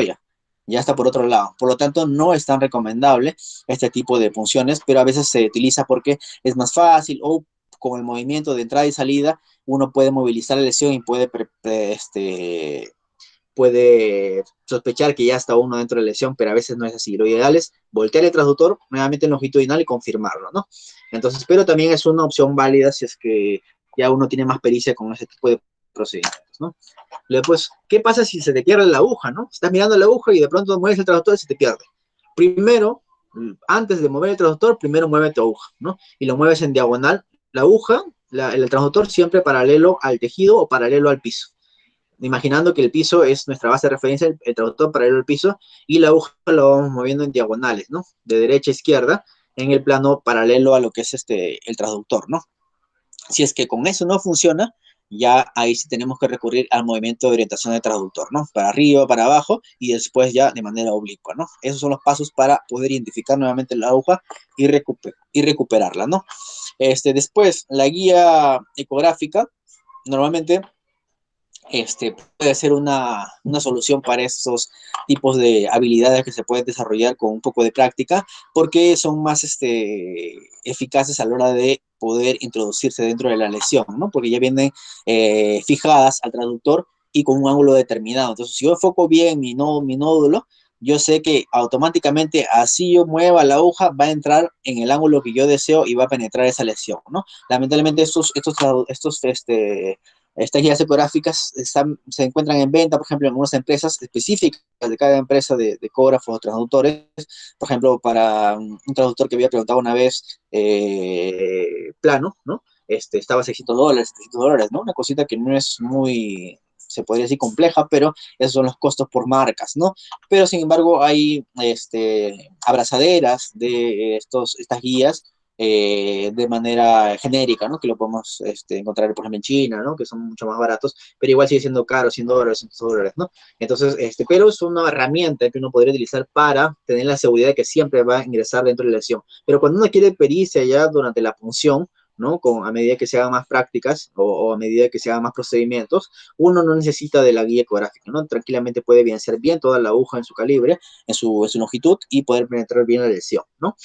ya está por otro lado. Por lo tanto, no es tan recomendable este tipo de punciones, pero a veces se utiliza porque es más fácil o con el movimiento de entrada y salida, uno puede movilizar la lesión y puede sospechar que ya está uno dentro de la lesión, pero a veces no es así. Lo ideal es voltear el transductor nuevamente en longitudinal y confirmarlo, ¿no? Entonces, pero también es una opción válida si es que ya uno tiene más pericia con ese tipo de procedimientos, ¿no? Después, ¿qué pasa si se te pierde la aguja, ¿no? Estás mirando la aguja y de pronto mueves el transductor y se te pierde. Primero, antes de mover el transductor, primero mueve tu aguja, ¿no? Y lo mueves en diagonal. La aguja, el transductor siempre paralelo al tejido o paralelo al piso, imaginando que el piso es nuestra base de referencia, el traductor paralelo al piso, y la aguja la vamos moviendo en diagonales, ¿no? De derecha a izquierda, en el plano paralelo a lo que es el traductor, ¿no? Si es que con eso no funciona, ya ahí sí tenemos que recurrir al movimiento de orientación del traductor, ¿no? Para arriba, para abajo, y después ya de manera oblicua, ¿no? Esos son los pasos para poder identificar nuevamente la aguja y recuperarla, ¿no? Después, la guía ecográfica, normalmente puede ser una solución para estos tipos de habilidades que se pueden desarrollar con un poco de práctica, porque son más eficaces a la hora de poder introducirse dentro de la lesión, ¿no? Porque ya vienen fijadas al traductor y con un ángulo determinado. Entonces, si yo enfoco bien mi nódulo, yo sé que automáticamente así yo mueva la aguja, va a entrar en el ángulo que yo deseo y va a penetrar esa lesión, ¿no? Lamentablemente estas guías ecográficas se encuentran en venta, por ejemplo, en algunas empresas específicas de cada empresa de ecógrafos o traductores. Por ejemplo, para un traductor que había preguntado una vez, plano, ¿no? Estaba $600, $700, ¿no? Una cosita que no es muy, se podría decir compleja, pero esos son los costos por marcas, ¿no? Pero sin embargo hay abrazaderas de estas guías de manera genérica, ¿no? Que lo podemos encontrar, por ejemplo, en China, ¿no? Que son mucho más baratos, pero igual sigue siendo caro, $100, $100, ¿no? Entonces, pero es una herramienta que uno podría utilizar para tener la seguridad de que siempre va a ingresar dentro de la lesión. Pero cuando uno quiere pericia ya durante la punción, ¿no? A medida que se hagan más prácticas o a medida que se hagan más procedimientos, uno no necesita de la guía ecográfica, ¿no? Tranquilamente puede evidenciar bien toda la aguja en su calibre, en su longitud y poder penetrar bien la lesión, ¿no?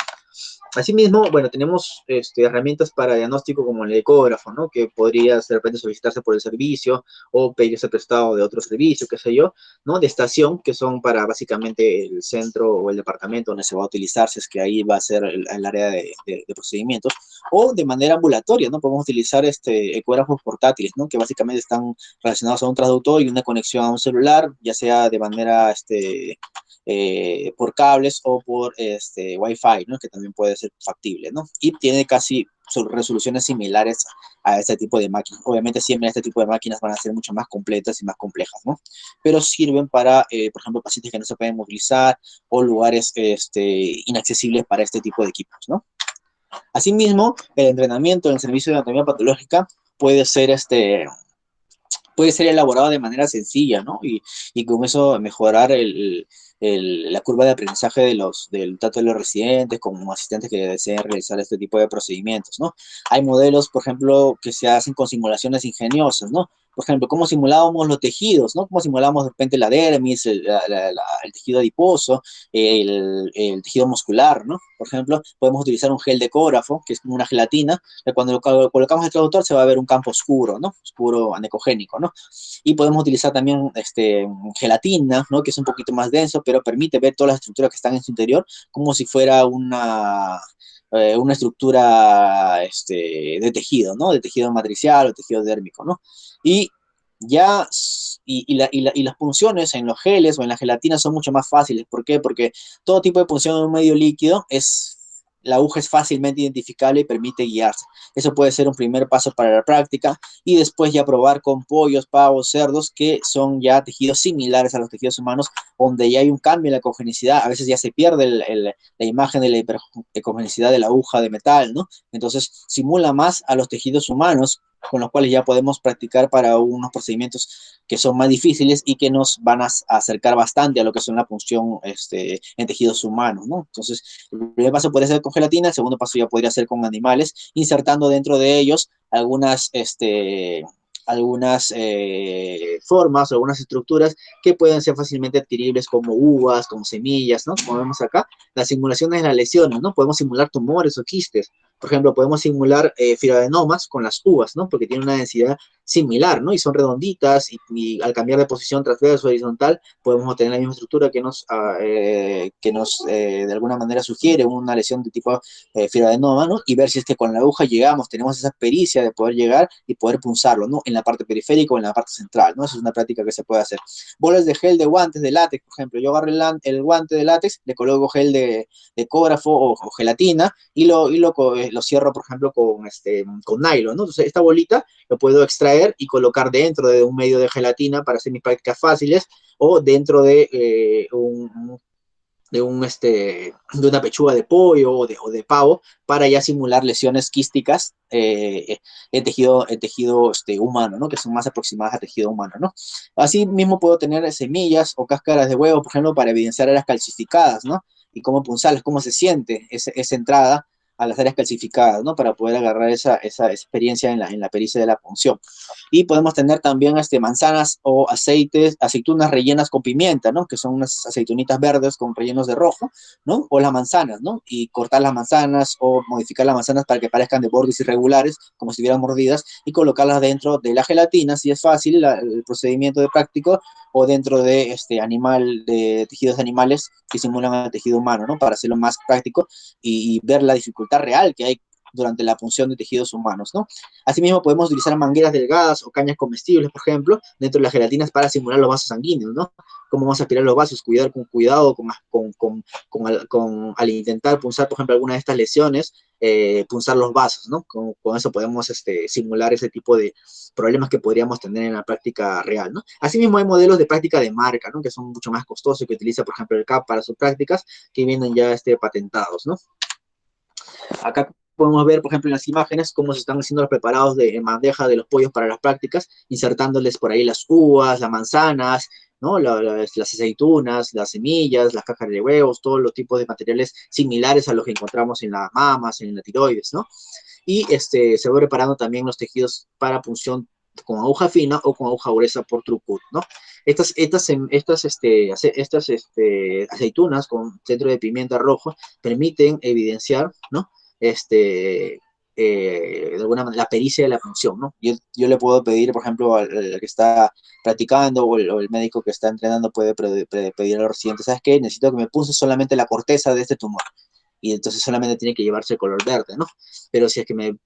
Asimismo, bueno, tenemos herramientas para diagnóstico como el ecógrafo, ¿no? Que podría de repente solicitarse por el servicio o pedirse prestado de otro servicio, qué sé yo, ¿no? De estación, que son para básicamente el centro o el departamento donde se va a utilizar, si es que ahí va a ser el área de procedimientos, o de manera ambulatoria, ¿no? Podemos utilizar ecógrafos portátiles, ¿no? Que básicamente están relacionados a un traductor y una conexión a un celular, ya sea de manera por cables o por Wi-Fi, ¿no? Que también puede ser ser factible, ¿no? Y tiene casi resoluciones similares a este tipo de máquinas. Obviamente siempre este tipo de máquinas van a ser mucho más completas y más complejas, ¿no? Pero sirven para, por ejemplo, pacientes que no se pueden movilizar o lugares inaccesibles para este tipo de equipos, ¿no? Asimismo, el entrenamiento en el servicio de anatomía patológica puede ser puede ser elaborado de manera sencilla, ¿no? Y con eso mejorar la curva de aprendizaje tanto de los residentes como asistentes que deseen realizar este tipo de procedimientos, ¿no? Hay modelos, por ejemplo, que se hacen con simulaciones ingeniosas, ¿no? Por ejemplo, cómo simulábamos los tejidos, ¿no? Cómo simulábamos de repente la dermis, el tejido adiposo, el tejido muscular, ¿no? Por ejemplo, podemos utilizar un gel de ecógrafo, que es como una gelatina, que cuando lo colocamos el traductor se va a ver un campo oscuro, ¿no? Oscuro anecogénico, ¿no? Y podemos utilizar también gelatina, ¿no? Que es un poquito más denso, pero permite ver todas las estructuras que están en su interior como si fuera una estructura de tejido, ¿no? De tejido matricial o tejido dérmico, ¿no? Y ya, y las punciones en los geles o en la gelatina son mucho más fáciles. ¿Por qué? Porque todo tipo de punción en un medio líquido la aguja es fácilmente identificable y permite guiarse. Eso puede ser un primer paso para la práctica y después ya probar con pollos, pavos, cerdos, que son ya tejidos similares a los tejidos humanos, donde ya hay un cambio en la ecogenicidad. A veces ya se pierde la imagen de la ecogenicidad de la aguja de metal, ¿no? Entonces simula más a los tejidos humanos, con los cuales ya podemos practicar para unos procedimientos que son más difíciles y que nos van a acercar bastante a lo que son la punción en tejidos humanos, ¿no? Entonces, el primer paso podría ser con gelatina, el segundo paso ya podría ser con animales, insertando dentro de ellos algunas formas o algunas estructuras que pueden ser fácilmente adquiribles como uvas, como semillas, ¿no? Como vemos acá, las simulaciones de las lesiones, ¿no? Podemos simular tumores o quistes. Por ejemplo, podemos simular fibroadenomas con las uvas, ¿no? Porque tienen una densidad similar, ¿no? Y son redonditas y al cambiar de posición transverso o horizontal podemos obtener la misma estructura que nos de alguna manera sugiere una lesión de tipo fibroadenoma, ¿no? Y ver si es que con la aguja llegamos, tenemos esa pericia de poder llegar y poder punzarlo, ¿no? En la parte periférica o en la parte central, ¿no? Esa es una práctica que se puede hacer. Bolas de gel de guantes de látex, por ejemplo. Yo agarro el guante de látex, le coloco gel de ecógrafo o gelatina y lo cierro, por ejemplo, con nylon, ¿no? Entonces, esta bolita lo puedo extraer y colocar dentro de un medio de gelatina para hacer mis prácticas fáciles o dentro de una pechuga de pollo o de pavo para ya simular lesiones quísticas en tejido humano, ¿no? Que son más aproximadas al tejido humano, ¿no? Así mismo puedo tener semillas o cáscaras de huevo, por ejemplo, para evidenciar áreas calcificadas, ¿no? Y cómo punzarlas, cómo se siente esa entrada a las áreas calcificadas, ¿no? Para poder agarrar esa experiencia en la pericia de la punción. Y podemos tener también manzanas o aceitunas rellenas con pimienta, ¿no? Que son unas aceitunitas verdes con rellenos de rojo, ¿no? O las manzanas, ¿no? Y cortar las manzanas o modificar las manzanas para que parezcan de bordes irregulares, como si estuvieran mordidas, y colocarlas dentro de la gelatina, si es fácil el procedimiento de práctico, o dentro de de tejidos animales que simulan al tejido humano, ¿no? Para hacerlo más práctico y ver la dificultad real que hay durante la punción de tejidos humanos, ¿no? Asimismo, podemos utilizar mangueras delgadas o cañas comestibles, por ejemplo, dentro de las gelatinas para simular los vasos sanguíneos, ¿no? Cómo vamos a aspirar los vasos, con cuidado, al intentar punzar, por ejemplo, alguna de estas lesiones, punzar los vasos, ¿no? Con eso podemos simular ese tipo de problemas que podríamos tener en la práctica real, ¿no? Asimismo, hay modelos de práctica de marca, ¿no? Que son mucho más costosos, que utiliza, por ejemplo, el CAP para sus prácticas, que vienen ya patentados, ¿no? Acá podemos ver, por ejemplo, en las imágenes cómo se están haciendo los preparados en bandeja de los pollos para las prácticas, insertándoles por ahí las uvas, las manzanas, ¿no? Las aceitunas, las semillas, las cajas de huevos, todos los tipos de materiales similares a los que encontramos en las mamas, en la tiroides, ¿no? Y se va preparando también los tejidos para punción con aguja fina o con aguja gruesa por Trucut, ¿no? Estas aceitunas con centro de pimienta rojo permiten evidenciar, ¿no? De alguna manera, la pericia de la punción, ¿no? Yo le puedo pedir, por ejemplo, al que está practicando o el médico que está entrenando puede pedir al residente, ¿sabes qué? Necesito que me punce solamente la corteza de este tumor. Y entonces solamente tiene que llevarse el color verde, ¿no? Pero si es que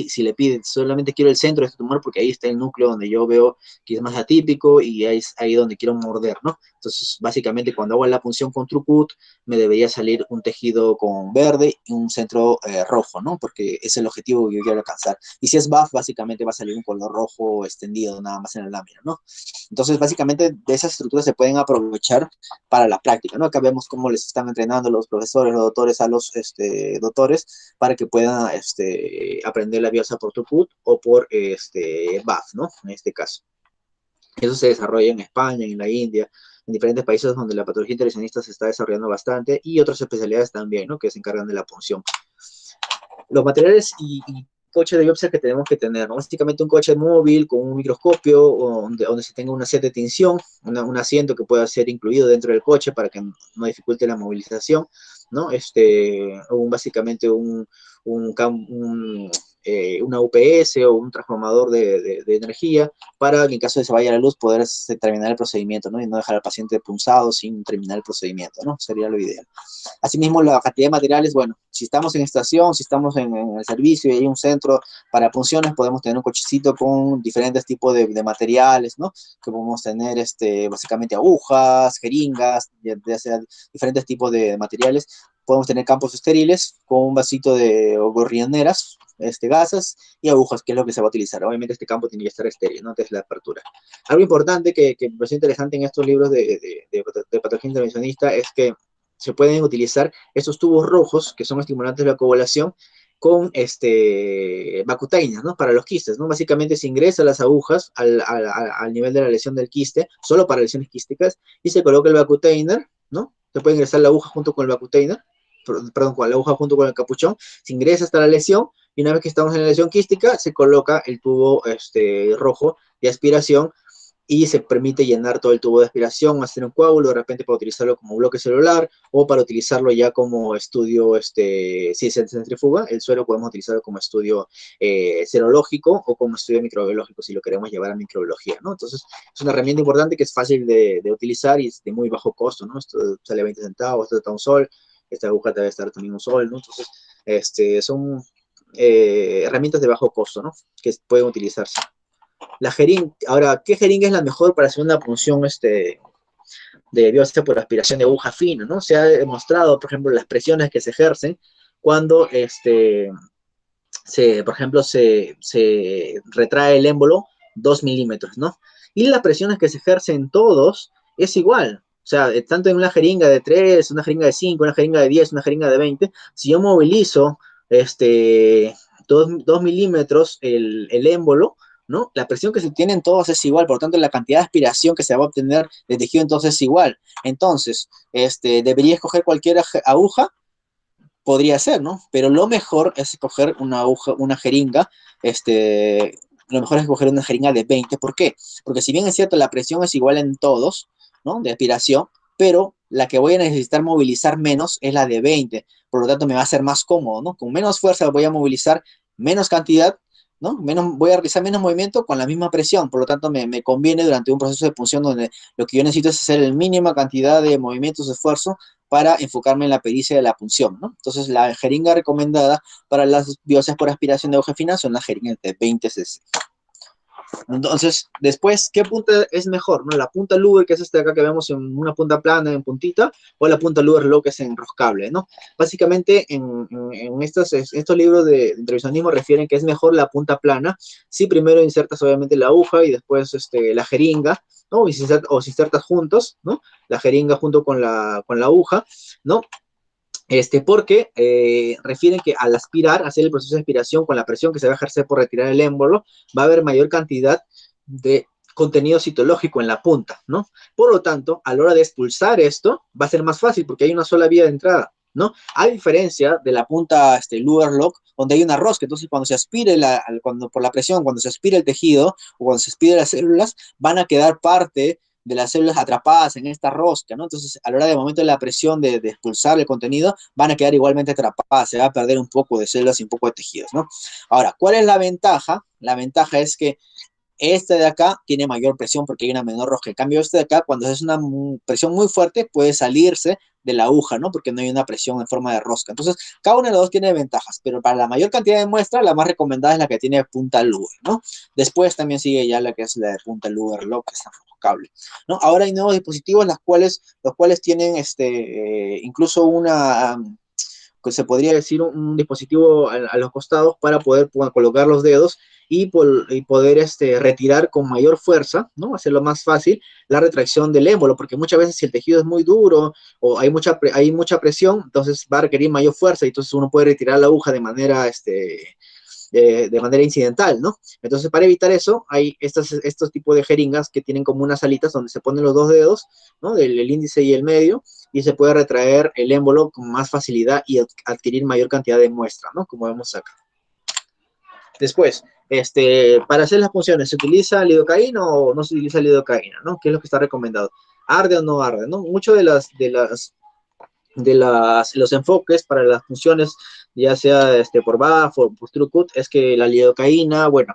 si le piden, solamente quiero el centro de este tumor porque ahí está el núcleo donde yo veo que es más atípico y es ahí donde quiero morder, ¿no? Entonces, básicamente, cuando hago la punción con TrueCut, me debería salir un tejido con verde y un centro rojo, ¿no? Porque es el objetivo que yo quiero alcanzar. Y si es buff, básicamente va a salir un color rojo extendido nada más en la lámina, ¿no? Entonces, básicamente, de esas estructuras se pueden aprovechar para la práctica, ¿no? Acá vemos cómo les están entrenando los profesores, los doctores a los doctores para que puedan aprender la biología por TrueCut o por buff, ¿no? En este caso. Eso se desarrolla en España, en la India, en diferentes países donde la patología intervencionista se está desarrollando bastante y otras especialidades también, ¿no? Que se encargan de la punción. Los materiales y coche de biopsia que tenemos que tener, ¿no? Básicamente un coche móvil con un microscopio donde se tenga una set de tinción, un asiento que pueda ser incluido dentro del coche para que no dificulte la movilización, ¿no? Básicamente una UPS o un transformador de energía para que en caso de se vaya la luz poder terminar el procedimiento, ¿no? Y no dejar al paciente punzado sin terminar el procedimiento, ¿no? Sería lo ideal. Asimismo, la cantidad de materiales, bueno, si estamos en estación, si estamos en el servicio y hay un centro para punciones, podemos tener un cochecito con diferentes tipos de materiales, ¿no? Que podemos tener básicamente agujas, jeringas, ya sea diferentes tipos de materiales. Podemos tener campos estériles con un vasito de gorrioneras, gasas y agujas, que es lo que se va a utilizar. Obviamente este campo tiene que estar estéril, ¿no? Antes de la apertura. Algo importante que me parece interesante en estos libros de patología intervencionista es que se pueden utilizar estos tubos rojos, que son estimulantes de la coagulación, con Vacutainer, ¿no? Para los quistes, ¿no? Básicamente se ingresa las agujas al nivel de la lesión del quiste, solo para lesiones quísticas, y se coloca el Vacutainer, ¿no? Se puede ingresar la aguja junto con el Vacutainer, perdón, con la aguja junto con el capuchón, se ingresa hasta la lesión, y una vez que estamos en la lesión quística, se coloca el tubo rojo de aspiración, y se permite llenar todo el tubo de aspiración, hacer un coágulo, de repente para utilizarlo como bloque celular o para utilizarlo ya como estudio, si se centrifuga, el suero podemos utilizarlo como estudio serológico o como estudio microbiológico si lo queremos llevar a microbiología, ¿no? Entonces, es una herramienta importante que es fácil de utilizar y es de muy bajo costo, ¿no? Esto sale 20 centavos, esto está un sol, esta aguja debe estar también un sol, ¿no? Entonces, son herramientas de bajo costo, ¿no? Que pueden utilizarse. La jeringa, ahora, ¿qué jeringa es la mejor para hacer una punción de biopsia por aspiración de aguja fina, ¿no? Se ha demostrado, por ejemplo, las presiones que se ejercen cuando, por ejemplo, se retrae el émbolo 2 milímetros, ¿no? Y las presiones que se ejercen todos es igual. O sea, tanto en una jeringa de 3, una jeringa de 5, una jeringa de 10, una jeringa de 20, si yo movilizo 2 milímetros el émbolo, ¿no? La presión que se tiene en todos es igual, por lo tanto, la cantidad de aspiración que se va a obtener de tejido entonces es igual. Entonces, debería escoger cualquier aguja, podría ser, ¿no? Pero lo mejor es escoger una aguja, una jeringa, lo mejor es escoger una jeringa de 20. ¿Por qué? Porque si bien es cierto, la presión es igual en todos, ¿no? De aspiración, pero la que voy a necesitar movilizar menos es la de 20. Por lo tanto, me va a ser más cómodo, ¿no? Con menos fuerza voy a movilizar menos cantidad, ¿no? Voy a realizar menos movimiento con la misma presión. Por lo tanto, me conviene durante un proceso de punción donde lo que yo necesito es hacer la mínima cantidad de movimientos de esfuerzo para enfocarme en la pericia de la punción, ¿no? Entonces, la jeringa recomendada para las biopsias por aspiración de aguja fina son las jeringas de 20 cc. Entonces, después, ¿qué punta es mejor? ¿No? La punta Luger, que es esta de acá que vemos en una punta plana, en puntita, o la punta Luger Low, que es enroscable, ¿no? Básicamente, en estos libros de intervencionismo refieren que es mejor la punta plana, si primero insertas obviamente la aguja y después la jeringa, ¿no? O si insertas juntos, ¿no? La jeringa junto con la aguja, ¿no? Porque refieren que al aspirar, hacer el proceso de aspiración con la presión que se va a ejercer por retirar el émbolo, va a haber mayor cantidad de contenido citológico en la punta, ¿no? Por lo tanto, a la hora de expulsar esto, va a ser más fácil porque hay una sola vía de entrada, ¿no? A diferencia de la punta Luger Lock, donde hay una rosca, entonces cuando se aspire, por la presión, cuando se aspire el tejido o cuando se aspire las células, van a quedar parte de las células atrapadas en esta rosca, ¿no? Entonces, a la hora del momento de la presión de expulsar el contenido, van a quedar igualmente atrapadas, se va a perder un poco de células y un poco de tejidos, ¿no? Ahora, ¿cuál es la ventaja? La ventaja es que Este de acá tiene mayor presión porque hay una menor rosca. En cambio, este de acá, cuando es una presión muy fuerte, puede salirse de la aguja, ¿no? Porque no hay una presión en forma de rosca. Entonces, cada uno de los dos tiene ventajas, pero para la mayor cantidad de muestra, la más recomendada es la que tiene punta Luger, ¿no? Después también sigue ya la que es la de punta Luger Lock, que es enfocable, ¿no? Ahora hay nuevos dispositivos, los cuales tienen incluso una, que se podría decir un dispositivo a los costados para poder colocar los dedos y poder retirar con mayor fuerza, ¿no? Hacerlo más fácil la retracción del émbolo, porque muchas veces si el tejido es muy duro o hay mucha presión, entonces va a requerir mayor fuerza y entonces uno puede retirar la aguja de manera incidental, ¿no? Entonces, para evitar eso, hay estos tipos de jeringas que tienen como unas alitas donde se ponen los dos dedos, ¿no? El índice y el medio, y se puede retraer el émbolo con más facilidad y adquirir mayor cantidad de muestra, ¿no? Como vemos acá. Después, para hacer las funciones, ¿se utiliza lidocaína o no se utiliza lidocaína, ¿no? ¿Qué es lo que está recomendado? ¿Arde o no arde, no? Muchos de los enfoques para las funciones, ya sea por BAF o por TrueCut, es que la lidocaína, bueno,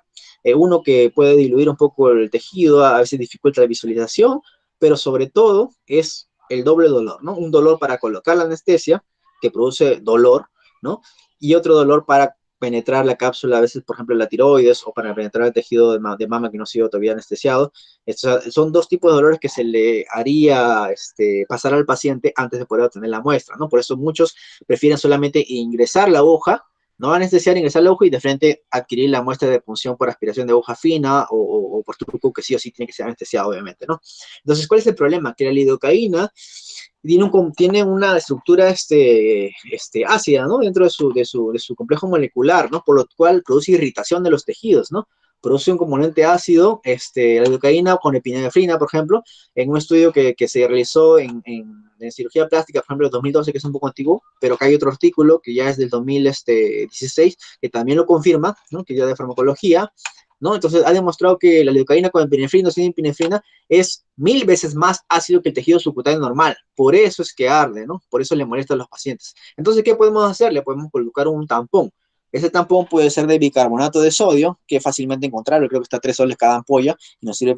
uno que puede diluir un poco el tejido, a veces dificulta la visualización, pero sobre todo es el doble dolor, ¿no? Un dolor para colocar la anestesia, que produce dolor, ¿no? Y otro dolor para penetrar la cápsula, a veces, por ejemplo, la tiroides, o para penetrar el tejido de mama que no ha sido todavía anestesiado. Son dos tipos de dolores que se le haría pasar al paciente antes de poder obtener la muestra, ¿no? Por eso muchos prefieren solamente ingresar la aguja, no anestesiar, ingresar la aguja y de frente adquirir la muestra de punción por aspiración de aguja fina o por truco, que sí o sí tiene que ser anestesiado, obviamente, ¿no? Entonces, ¿cuál es el problema? Que la lidocaína tiene una estructura ácida, ¿no? Dentro de su complejo molecular, ¿no? Por lo cual produce irritación de los tejidos, ¿no? Produce un componente ácido, la lidocaína con epinefrina, por ejemplo, en un estudio que se realizó en cirugía plástica, por ejemplo, en 2012, que es un poco antiguo, pero que hay otro artículo que ya es del 2016, que también lo confirma, ¿no? Que ya de farmacología, ¿no? Entonces ha demostrado que la lidocaína con epinefrina o sin epinefrina es 1000 veces más ácido que el tejido subcutáneo normal. Por eso es que arde, ¿no? Por eso le molesta a los pacientes. Entonces, ¿qué podemos hacer? Le podemos colocar un tampón. Ese tampón puede ser de bicarbonato de sodio, que es fácilmente encontrable, creo que está a 3 soles cada ampolla, y nos sirve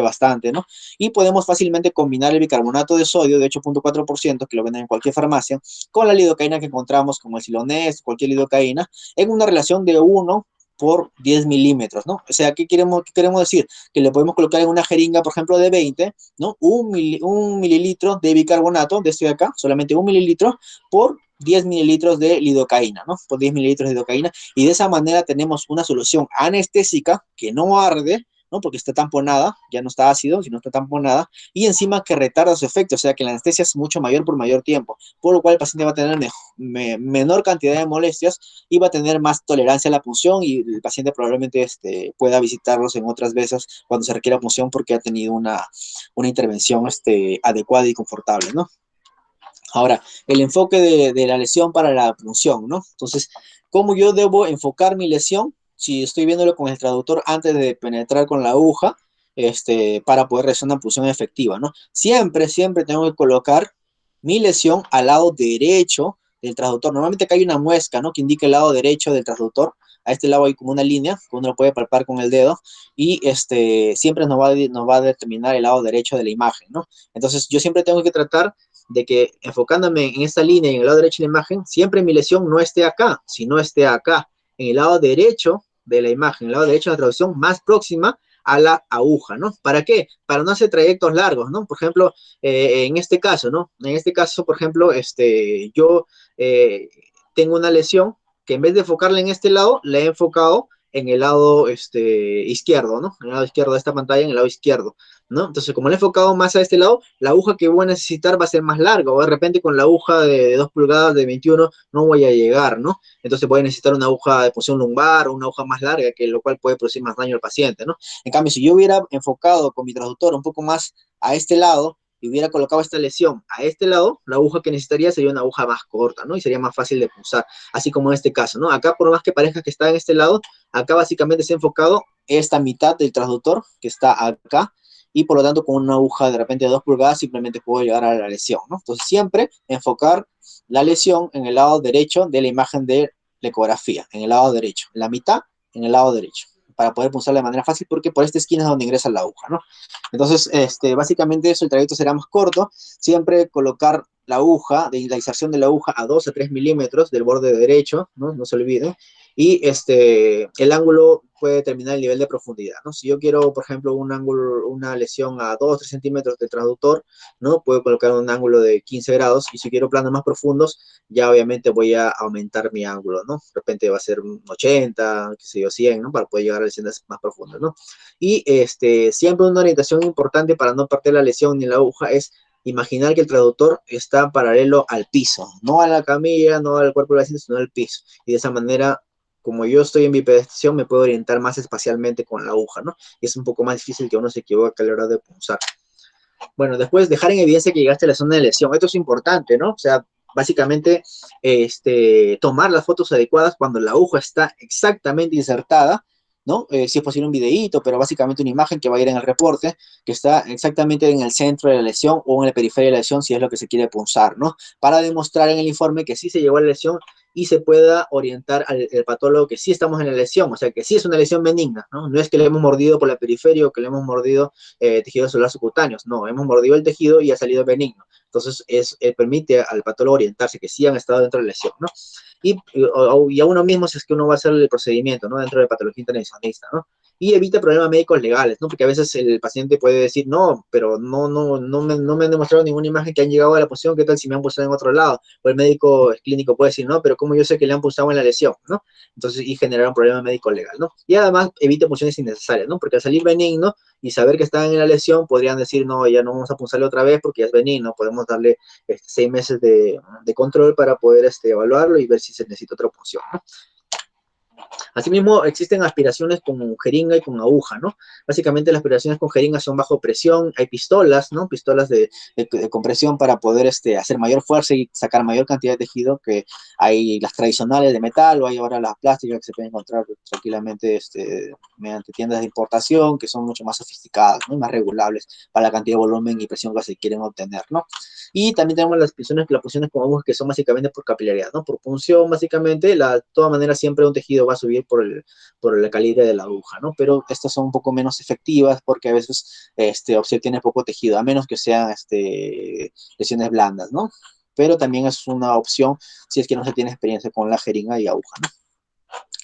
bastante, ¿no? Y podemos fácilmente combinar el bicarbonato de sodio de 8.4%, que lo venden en cualquier farmacia, con la lidocaína que encontramos, como el Silonest, cualquier lidocaína, en una relación de 1 por 10 milímetros, ¿no? O sea, ¿qué queremos decir? Que le podemos colocar en una jeringa, por ejemplo, de 20, ¿no? Un mililitro de bicarbonato, de este de acá, solamente 1 mililitro por 10 mililitros de lidocaína, ¿no? Por 10 mililitros de lidocaína, y de esa manera tenemos una solución anestésica que no arde, ¿no? Porque está tamponada, ya no está ácido, sino está tamponada, y encima que retarda su efecto, o sea que la anestesia es mucho mayor por mayor tiempo, por lo cual el paciente va a tener menor cantidad de molestias y va a tener más tolerancia a la punción, y el paciente probablemente pueda visitarlos en otras veces cuando se requiera punción porque ha tenido una intervención adecuada y confortable, ¿no? Ahora, el enfoque de la lesión para la punción, ¿no? Entonces, ¿cómo yo debo enfocar mi lesión? Si estoy viéndolo con el traductor antes de penetrar con la aguja, para poder realizar una punción efectiva, ¿no? Siempre, siempre tengo que colocar mi lesión al lado derecho del traductor. Normalmente acá hay una muesca, ¿no? Que indica el lado derecho del traductor. A este lado hay como una línea que uno lo puede palpar con el dedo y siempre nos va a determinar el lado derecho de la imagen, ¿no? Entonces, yo siempre tengo que tratar de que enfocándome en esta línea y en el lado derecho de la imagen, siempre mi lesión no esté acá, sino esté acá, en el lado derecho de la imagen, el lado derecho de la traducción más próxima a la aguja, ¿no? ¿Para qué? Para no hacer trayectos largos, ¿no? Por ejemplo, en este caso, ¿no? En este caso, por ejemplo, yo tengo una lesión que en vez de enfocarla en este lado, la he enfocado en el lado izquierdo, ¿no? En el lado izquierdo de esta pantalla, en el lado izquierdo, ¿no? Entonces, como le he enfocado más a este lado, la aguja que voy a necesitar va a ser más larga, o de repente con la aguja de 2 pulgadas de 21 no voy a llegar, ¿no? Entonces voy a necesitar una aguja de punción lumbar o una aguja más larga, que lo cual puede producir más daño al paciente, ¿no? En cambio, si yo hubiera enfocado con mi traductor un poco más a este lado y hubiera colocado esta lesión a este lado, la aguja que necesitaría sería una aguja más corta, ¿no? Y sería más fácil de pulsar, así como en este caso, ¿no? Acá, por más que parezca que está en este lado, acá básicamente se ha enfocado esta mitad del traductor que está acá, y por lo tanto con una aguja de repente de 2 pulgadas simplemente puedo llegar a la lesión, ¿no? Entonces siempre enfocar la lesión en el lado derecho de la imagen de la ecografía, en el lado derecho, la mitad en el lado derecho. para poder punzarla de manera fácil, porque por esta esquina es donde ingresa la aguja, ¿no? Entonces, básicamente eso, el trayecto será más corto, siempre colocar la aguja, de la inserción de la aguja a 2 a 3 milímetros del borde derecho, ¿no? No se olviden, y el ángulo puede determinar el nivel de profundidad, ¿no? Si yo quiero, por ejemplo, un ángulo, una lesión a 2 3 centímetros del transductor, ¿no? Puedo colocar un ángulo de 15 grados, y si quiero planos más profundos, ya obviamente voy a aumentar mi ángulo, ¿no? De repente va a ser un 80, qué sé yo, 100, ¿no? Para poder llegar a lesiones más profundas, ¿no? Y siempre una orientación importante para no partir la lesión ni la aguja es imaginar que el traductor está paralelo al piso, no a la camilla, no al cuerpo del paciente, sino al piso. Y de esa manera, como yo estoy en bipedestación, me puedo orientar más espacialmente con la aguja, ¿no? Y es un poco más difícil que uno se equivoque a la hora de punzar. Bueno, después dejar en evidencia que llegaste a la zona de lesión. Esto es importante, ¿no? O sea, básicamente, tomar las fotos adecuadas cuando la aguja está exactamente insertada, ¿no? Si es posible un videíto, pero básicamente una imagen que va a ir en el reporte, que está exactamente en el centro de la lesión o en el periferia de la lesión, si es lo que se quiere punzar, ¿no? Para demostrar en el informe que sí se llegó a la lesión y se pueda orientar al patólogo que sí estamos en la lesión, o sea, que sí es una lesión benigna, ¿no? No es que le hemos mordido por la periferia o que le hemos mordido tejidos celulares subcutáneos, no, hemos mordido el tejido y ha salido benigno. Entonces, permite al patólogo orientarse que sí han estado dentro de la lesión, ¿no? Y a uno mismo si es que uno va a hacer el procedimiento, ¿no? Dentro de patología intervencionista, ¿no? Y evita problemas médicos legales, ¿no? Porque a veces el paciente puede decir, no, pero no me han demostrado ninguna imagen que han llegado a la posición, ¿qué tal si me han pulsado en otro lado? O el médico clínico puede decir, no, pero ¿cómo yo sé que le han pulsado en la lesión, ¿no? Entonces, y generar un problema médico legal, ¿no? Y además evita pulsiones innecesarias, ¿no? Porque al salir benigno y saber que están en la lesión, podrían decir, no, ya no vamos a punzarle otra vez porque ya es benigno, podemos darle 6 meses de control para poder evaluarlo y ver si se necesita otra punción, ¿no? Asimismo, existen aspiraciones con jeringa y con aguja, ¿no? Básicamente las aspiraciones con jeringa son bajo presión, hay pistolas, ¿no? Pistolas de compresión para poder hacer mayor fuerza y sacar mayor cantidad de tejido, que hay las tradicionales de metal o hay ahora las plásticas que se pueden encontrar tranquilamente mediante tiendas de importación que son mucho más sofisticadas, ¿no? Y más regulables para la cantidad de volumen y presión que se quieren obtener, ¿no? Y también tenemos las punciones con agujas que son básicamente por capilaridad, ¿no? Por punción, básicamente, de todas maneras siempre un tejido va a subir por el calibre de la aguja, ¿no? Pero estas son un poco menos efectivas porque a veces se obtiene poco tejido, a menos que sean lesiones blandas, ¿no? Pero también es una opción si es que no se tiene experiencia con la jeringa y aguja, ¿no?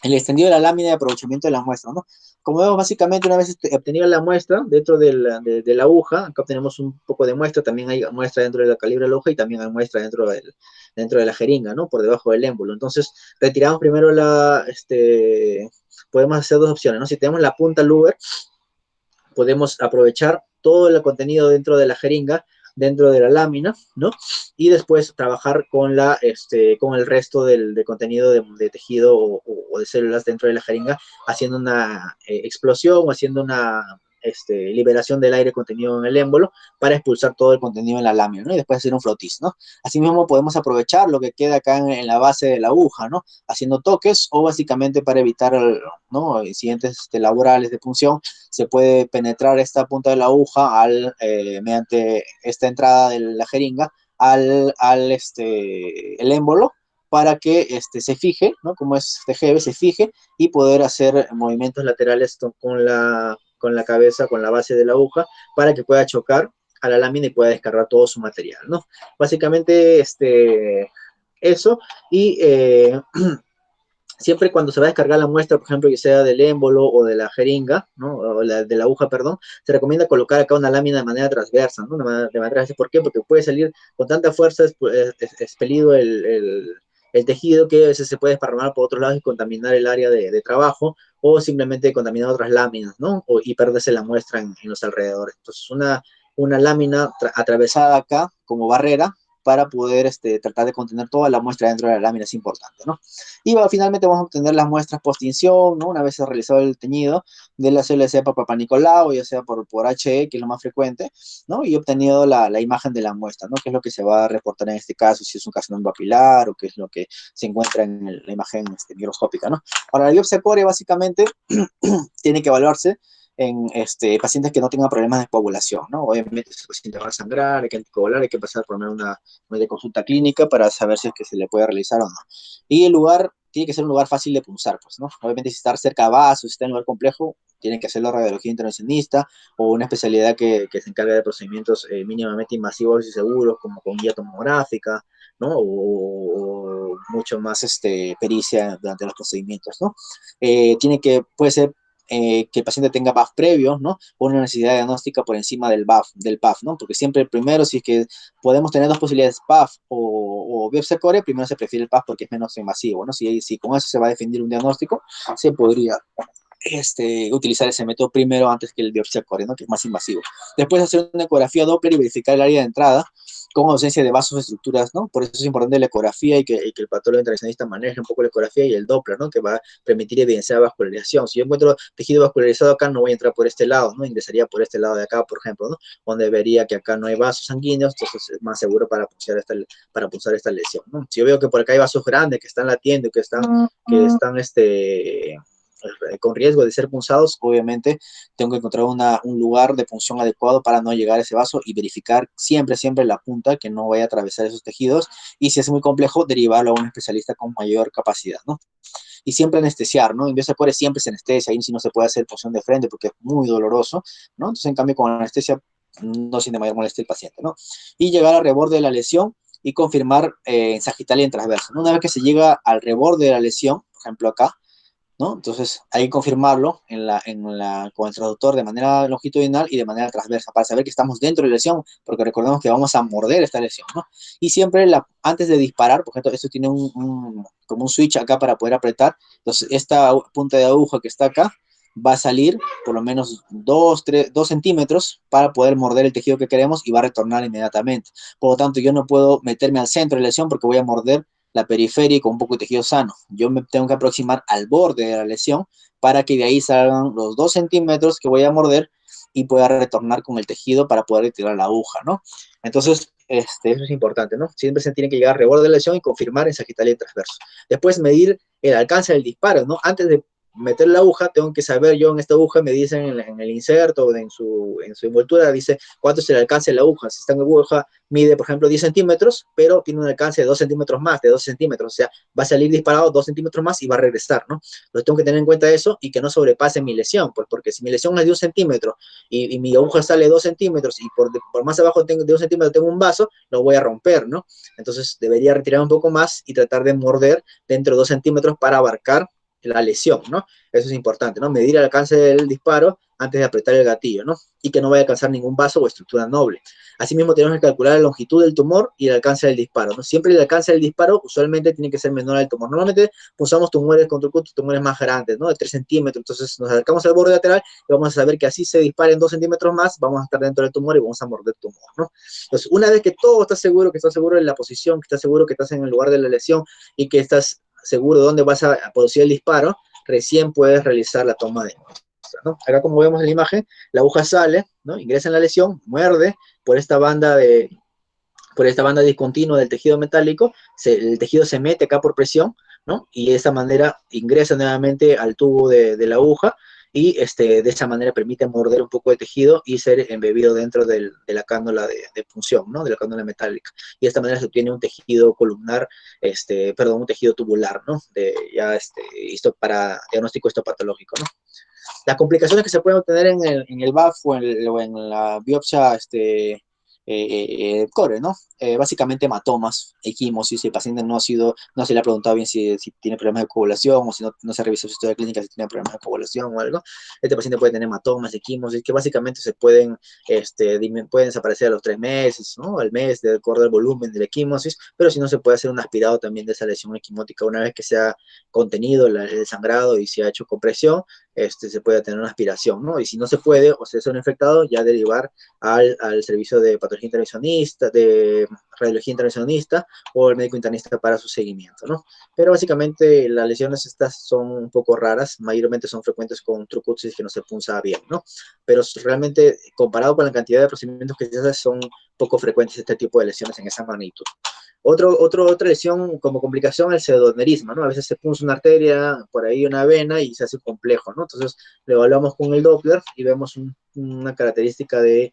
El extendido de la lámina de aprovechamiento de la muestra, ¿no? Como vemos, básicamente, una vez obtenida la muestra dentro de la aguja, acá obtenemos un poco de muestra, también hay muestra dentro del calibre de la aguja y también hay muestra dentro de la jeringa, ¿no? Por debajo del émbolo. Entonces, retiramos primero podemos hacer dos opciones, ¿no? Si tenemos la punta Luger, podemos aprovechar todo el contenido dentro de la jeringa, dentro de la lámina, ¿no? Y después trabajar con con el resto del contenido de tejido o de células dentro de la jeringa, haciendo una explosión o haciendo una liberación del aire contenido en el émbolo para expulsar todo el contenido en la lámina, ¿no? Y después hacer un frotis, ¿no? Asimismo podemos aprovechar lo que queda acá en la base de la aguja, ¿no? Haciendo toques o básicamente para evitar, ¿no? Incidentes laborales de punción, se puede penetrar esta punta de la aguja mediante esta entrada de la jeringa el émbolo para que se fije, ¿no? Como es TGV, se fije y poder hacer movimientos laterales con la cabeza, con la base de la aguja, para que pueda chocar a la lámina y pueda descargar todo su material, ¿no? Básicamente, eso, y siempre cuando se va a descargar la muestra, por ejemplo, que sea del émbolo o de la jeringa, ¿no? O de la aguja, perdón, se recomienda colocar acá una lámina de manera transversa, ¿no? De manera transversa. ¿Por qué? Porque puede salir con tanta fuerza expelido el tejido que a veces se puede desparramar por otros lados y contaminar el área de trabajo o simplemente contaminar otras láminas, ¿no? Y perderse la muestra en los alrededores. Entonces, una lámina atravesada acá como barrera para poder tratar de contener toda la muestra dentro de la lámina es importante, ¿no? Y finalmente vamos a obtener las muestras post-tinción, ¿no? Una vez se ha realizado el teñido de la célula, ya sea por Papa Nicolau, ya sea por HE, que es lo más frecuente, ¿no? Y obtenido la imagen de la muestra, ¿no? Que es lo que se va a reportar en este caso, si es un carcinoma papilar o qué es lo que se encuentra en la imagen microscópica, ¿no? Ahora, la biopsia corea básicamente tiene que evaluarse en pacientes que no tengan problemas de coagulación, ¿no? Obviamente, ese paciente va a sangrar, hay que anticoagular, hay que pasar por una de consulta clínica para saber si es que se le puede realizar o no. Y el lugar tiene que ser un lugar fácil de punzar, pues, ¿no? Obviamente si está cerca a vasos, si está en un lugar complejo, tiene que hacerlo radiología intervencionista o una especialidad que se encarga de procedimientos mínimamente invasivos y seguros, como con guía tomográfica, ¿no? O mucho más pericia durante los procedimientos, ¿no? Puede ser que el paciente tenga BAF previo, ¿no? O una necesidad diagnóstica por encima del PAF, ¿no? Porque siempre primero, si es que podemos tener dos posibilidades, PAF o biopsia core, primero se prefiere el PAF porque es menos invasivo, ¿no? Si con eso se va a definir un diagnóstico, se podría utilizar ese método primero antes que el biopsia core, ¿no? Que es más invasivo. Después hacer una ecografía Doppler y verificar el área de entrada con ausencia de vasos o estructuras, ¿no? Por eso es importante la ecografía y que el patólogo intervencionista maneje un poco la ecografía y el Doppler, ¿no? Que va a permitir evidenciar vascularización. Si yo encuentro tejido vascularizado acá, no voy a entrar por este lado, ¿no? Ingresaría por este lado de acá, por ejemplo, ¿no? Donde vería que acá no hay vasos sanguíneos, entonces es más seguro para punzar esta lesión, ¿no? Si yo veo que por acá hay vasos grandes que están latiendo, que están con riesgo de ser punzados, obviamente tengo que encontrar un lugar de punción adecuado para no llegar a ese vaso y verificar siempre, siempre la punta que no vaya a atravesar esos tejidos y si es muy complejo, derivarlo a un especialista con mayor capacidad, ¿no? Y siempre anestesiar, ¿no? En biopsia core siempre se anestesia, ahí sí no se puede hacer punción de frente porque es muy doloroso, ¿no? Entonces, en cambio, con anestesia no siente mayor molestia el paciente, ¿no? Y llegar al reborde de la lesión y confirmar en sagital y en transverso, ¿no? Una vez que se llega al reborde de la lesión, por ejemplo acá, ¿no? Entonces, hay que confirmarlo con el traductor de manera longitudinal y de manera transversa para saber que estamos dentro de la lesión, porque recordemos que vamos a morder esta lesión, ¿no? Y siempre antes de disparar, porque esto tiene como un switch acá para poder apretar, entonces esta punta de aguja que está acá va a salir por lo menos 2 centímetros para poder morder el tejido que queremos y va a retornar inmediatamente. Por lo tanto, yo no puedo meterme al centro de la lesión porque voy a morder la periferia con un poco de tejido sano. Yo me tengo que aproximar al borde de la lesión para que de ahí salgan los 2 centímetros que voy a morder y pueda retornar con el tejido para poder retirar la aguja, ¿no? Entonces, eso es importante, ¿no? Siempre se tiene que llegar al reborde de la lesión y confirmar en sagital y transverso. Después medir el alcance del disparo, ¿no? Antes de meter la aguja, tengo que saber yo en esta aguja, me dicen en el inserto, en su envoltura, dice cuánto es el alcance de la aguja. Si esta aguja mide, por ejemplo, 10 centímetros, pero tiene un alcance de 2 centímetros más, de 12 centímetros, o sea, va a salir disparado 2 centímetros más y va a regresar, ¿no? Entonces tengo que tener en cuenta eso y que no sobrepase mi lesión, pues porque si mi lesión es de 1 centímetro y mi aguja sale 2 centímetros y por más abajo de 1 centímetro tengo un vaso, lo voy a romper, ¿no? Entonces debería retirar un poco más y tratar de morder dentro de 2 centímetros para abarcar la lesión, ¿no? Eso es importante, ¿no? Medir el alcance del disparo antes de apretar el gatillo, ¿no? Y que no vaya a alcanzar ningún vaso o estructura noble. Asimismo, tenemos que calcular la longitud del tumor y el alcance del disparo, ¿no? Siempre el alcance del disparo usualmente tiene que ser menor al tumor. Normalmente usamos tumores con tumores más grandes, ¿no? De 3 centímetros, entonces nos acercamos al borde lateral y vamos a saber que así se disparen 2 centímetros más, vamos a estar dentro del tumor y vamos a morder el tumor, ¿no? Entonces, una vez que todo está seguro, que estás seguro de la posición, que estás seguro que estás en el lugar de la lesión y que estás seguro de dónde vas a producir el disparo, recién puedes realizar la toma de muestra, ¿no? Acá, como vemos en la imagen, la aguja sale, ¿no? Ingresa en la lesión, muerde por esta banda discontinua del tejido metálico, el tejido se mete acá por presión, ¿no? Y de esa manera ingresa nuevamente al tubo de la aguja y de esa manera permite morder un poco de tejido y ser embebido dentro de la cánula de punción, ¿no? De la cánula metálica. Y de esta manera se obtiene un tejido columnar, un tejido tubular, ¿no? Para diagnóstico histopatológico, ¿no? Las complicaciones que se pueden obtener en el BAF o en la biopsia core, ¿no? Básicamente hematomas, equimosis, si el paciente no se le ha preguntado bien si tiene problemas de coagulación o si no se revisa su historia clínica si tiene problemas de coagulación o algo. Este paciente puede tener hematomas, equimosis, que básicamente pueden desaparecer a los 3 meses, ¿no? Al mes, de acuerdo al volumen de la equimosis, pero si no se puede hacer un aspirado también de esa lesión equimótica una vez que se ha contenido el sangrado y se ha hecho compresión, se puede tener una aspiración, ¿no? Y si no se puede o se es un infectado, ya derivar al servicio de patología intervencionista, de radiología intervencionista o el médico internista para su seguimiento, ¿no? Pero básicamente las lesiones estas son un poco raras, mayormente son frecuentes con trucutsis que no se punza bien, ¿no? Pero realmente comparado con la cantidad de procedimientos que se hacen son poco frecuentes este tipo de lesiones en esa magnitud. Otra lesión como complicación, el pseudoanerisma, ¿no? A veces se punza una arteria, por ahí una vena y se hace complejo, ¿no? Entonces lo evaluamos con el Doppler y vemos una característica de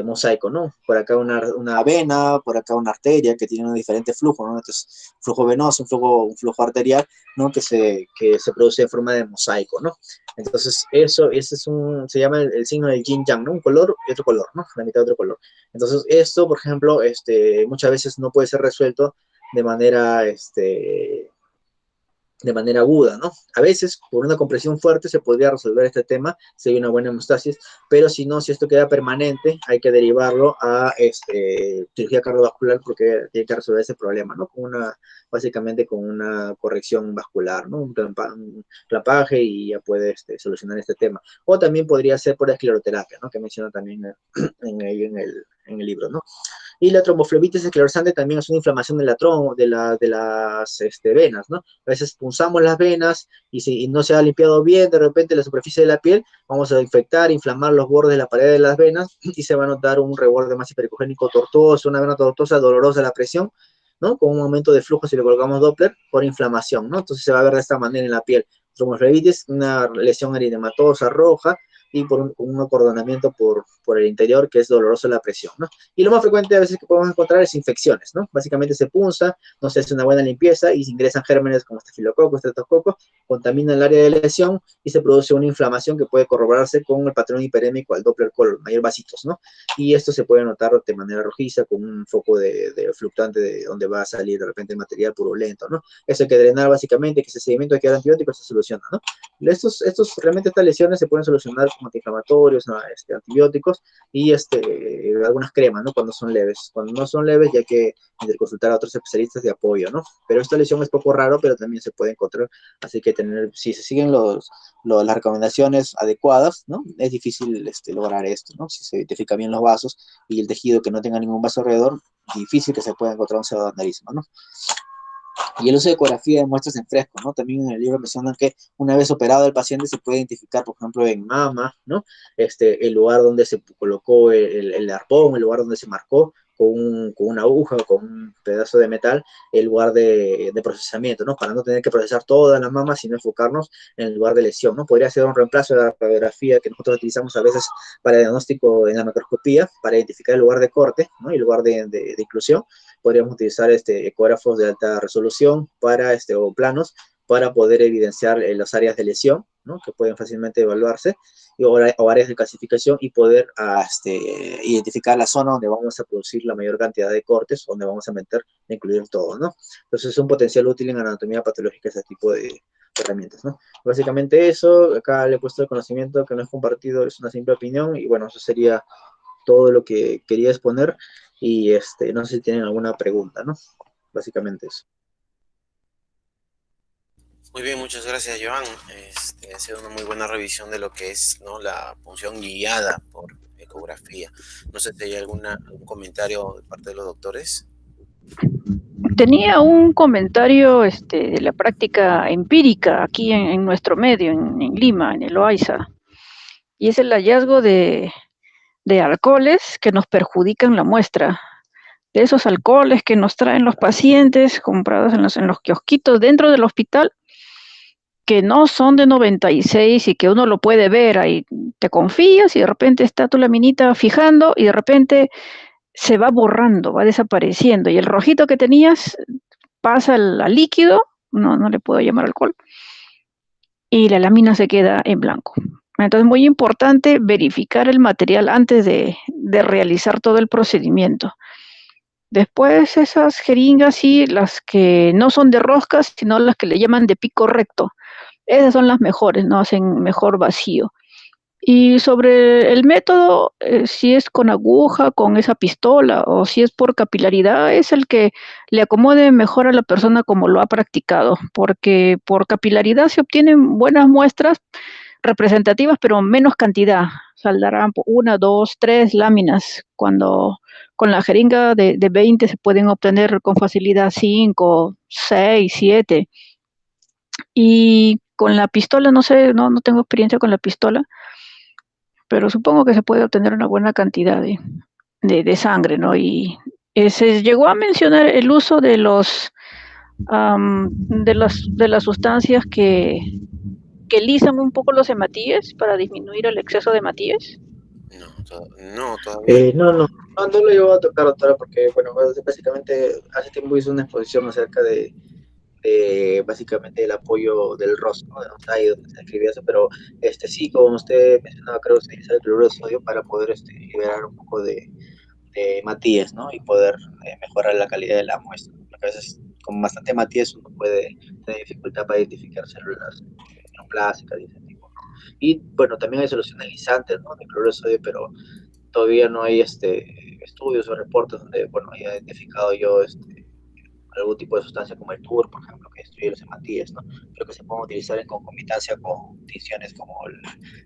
mosaico, ¿no? Por acá una vena, por acá una arteria que tiene un diferente flujo, ¿no? Entonces, flujo venoso, un flujo arterial, ¿no? Que se produce de forma de mosaico, ¿no? Entonces, ese se llama el signo del yin yang, ¿no? Un color y otro color, ¿no? La mitad de otro color. Entonces, esto, por ejemplo, muchas veces no puede ser resuelto de manera, de manera aguda, ¿no? A veces, por una compresión fuerte, se podría resolver este tema si hay una buena hemostasis, pero si no, si esto queda permanente, hay que derivarlo a cirugía cardiovascular porque tiene que resolver ese problema, ¿no? Básicamente con una corrección vascular, ¿no? Un clapaje y ya puede solucionar este tema. O también podría ser por escleroterapia, ¿no? Que menciona también en el libro, ¿no? Y la tromboflebitis esclerosante también es una inflamación de las venas, ¿no? A veces punzamos las venas y si no se ha limpiado bien, de repente la superficie de la piel, vamos a infectar, inflamar los bordes de la pared de las venas y se va a notar un reborde más hipericogénico tortuoso, una vena tortuosa, dolorosa la presión, ¿no? Con un aumento de flujo si le colocamos Doppler por inflamación, ¿no? Entonces se va a ver de esta manera en la piel. Tromboflebitis, una lesión eritematosa roja y un acordonamiento por el interior que es doloroso la presión, ¿no? Y lo más frecuente a veces que podemos encontrar es infecciones, ¿no? Básicamente se punza, no se hace una buena limpieza y se ingresan gérmenes como estafilococo, estreptococo, contaminan el área de lesión y se produce una inflamación que puede corroborarse con el patrón hiperémico al Doppler color, mayor vasitos, ¿no? Y esto se puede notar de manera rojiza con un foco de fluctuante de donde va a salir de repente el material purulento, ¿no? Eso hay que drenar básicamente, que ese sedimento hay que dar antibióticos se soluciona, ¿no? Realmente estas lesiones se pueden solucionar con antiinflamatorios, ¿no? Antibióticos y algunas cremas, ¿no? Cuando son leves. Cuando no son leves, ya hay que interconsultar a otros especialistas de apoyo, ¿no? Pero esta lesión es poco raro, pero también se puede encontrar. Así que si se siguen las recomendaciones adecuadas, ¿no? Es difícil lograr esto, ¿no? Si se identifican bien los vasos y el tejido que no tenga ningún vaso alrededor, difícil que se pueda encontrar un pseudoaneurisma, ¿no? Y el uso de ecografía de muestras en fresco, ¿no? También en el libro mencionan que una vez operado el paciente se puede identificar, por ejemplo, en mama, ¿no? El lugar donde se colocó el arpón, el lugar donde se marcó con una aguja o con un pedazo de metal, el lugar de procesamiento, ¿no? Para no tener que procesar toda la mama, sino enfocarnos en el lugar de lesión, ¿no? Podría ser un reemplazo de la radiografía que nosotros utilizamos a veces para diagnóstico en la microscopía, para identificar el lugar de corte, ¿no? Y el lugar de inclusión. Podríamos utilizar ecógrafos de alta resolución o planos para poder evidenciar las áreas de lesión, ¿no? Que pueden fácilmente evaluarse, o áreas de calcificación y poder identificar la zona donde vamos a producir la mayor cantidad de cortes, donde vamos a incluir todo, ¿no? Entonces es un potencial útil en anatomía patológica ese tipo de herramientas, ¿no? Básicamente eso, acá le he puesto el conocimiento que no es compartido, es una simple opinión, y bueno, eso sería todo lo que quería exponer, y no sé si tienen alguna pregunta, ¿no? Básicamente eso. Muy bien, muchas gracias, Joan. Ha sido una muy buena revisión de lo que es, ¿no?, la punción guiada por ecografía. No sé si hay algún comentario de parte de los doctores. Tenía un comentario de la práctica empírica aquí en nuestro medio, en Lima, en el OAISA, y es el hallazgo de alcoholes que nos perjudican la muestra. De esos alcoholes que nos traen los pacientes comprados en los kiosquitos dentro del hospital, que no son de 96 y que uno lo puede ver, ahí te confías y de repente está tu laminita fijando y de repente se va borrando, va desapareciendo y el rojito que tenías pasa a líquido, no le puedo llamar alcohol, y la lámina se queda en blanco. Entonces es muy importante verificar el material antes de realizar todo el procedimiento. Después esas jeringas, sí, las que no son de roscas, sino las que le llaman de pico recto, esas son las mejores, ¿no? Hacen mejor vacío. Y sobre el método, si es con aguja, con esa pistola, o si es por capilaridad, es el que le acomode mejor a la persona como lo ha practicado, porque por capilaridad se obtienen buenas muestras representativas, pero menos cantidad. Saldrán una, dos, tres láminas, cuando con la jeringa de 20 se pueden obtener con facilidad 5, 6, 7. Y con la pistola, no sé, no tengo experiencia con la pistola, pero supongo que se puede obtener una buena cantidad de sangre, ¿no? Y se llegó a mencionar el uso de las sustancias que lisan un poco los hematíes para disminuir el exceso de hematíes. No, todavía No lo llevo a tocar, doctora, porque, bueno, básicamente hace tiempo hice una exposición acerca de básicamente el apoyo del rostro, ¿no? De ahí donde se escribía eso, pero sí, como usted mencionaba, creo que se utiliza el cloruro de sodio para poder liberar un poco de matías, ¿no? Y poder mejorar la calidad de la muestra. Porque a veces con bastante matías uno puede tener dificultad para identificar células neoplásicas y ese tipo, ¿no? Y bueno, también hay soluciones guisantes, ¿no? De cloruro de sodio, pero todavía no hay estudios o reportes donde, bueno, haya identificado yo algún tipo de sustancia como el TUR, por ejemplo, que destruye los hematíes, ¿no? Pero que se pueden utilizar en concomitancia con tinciones como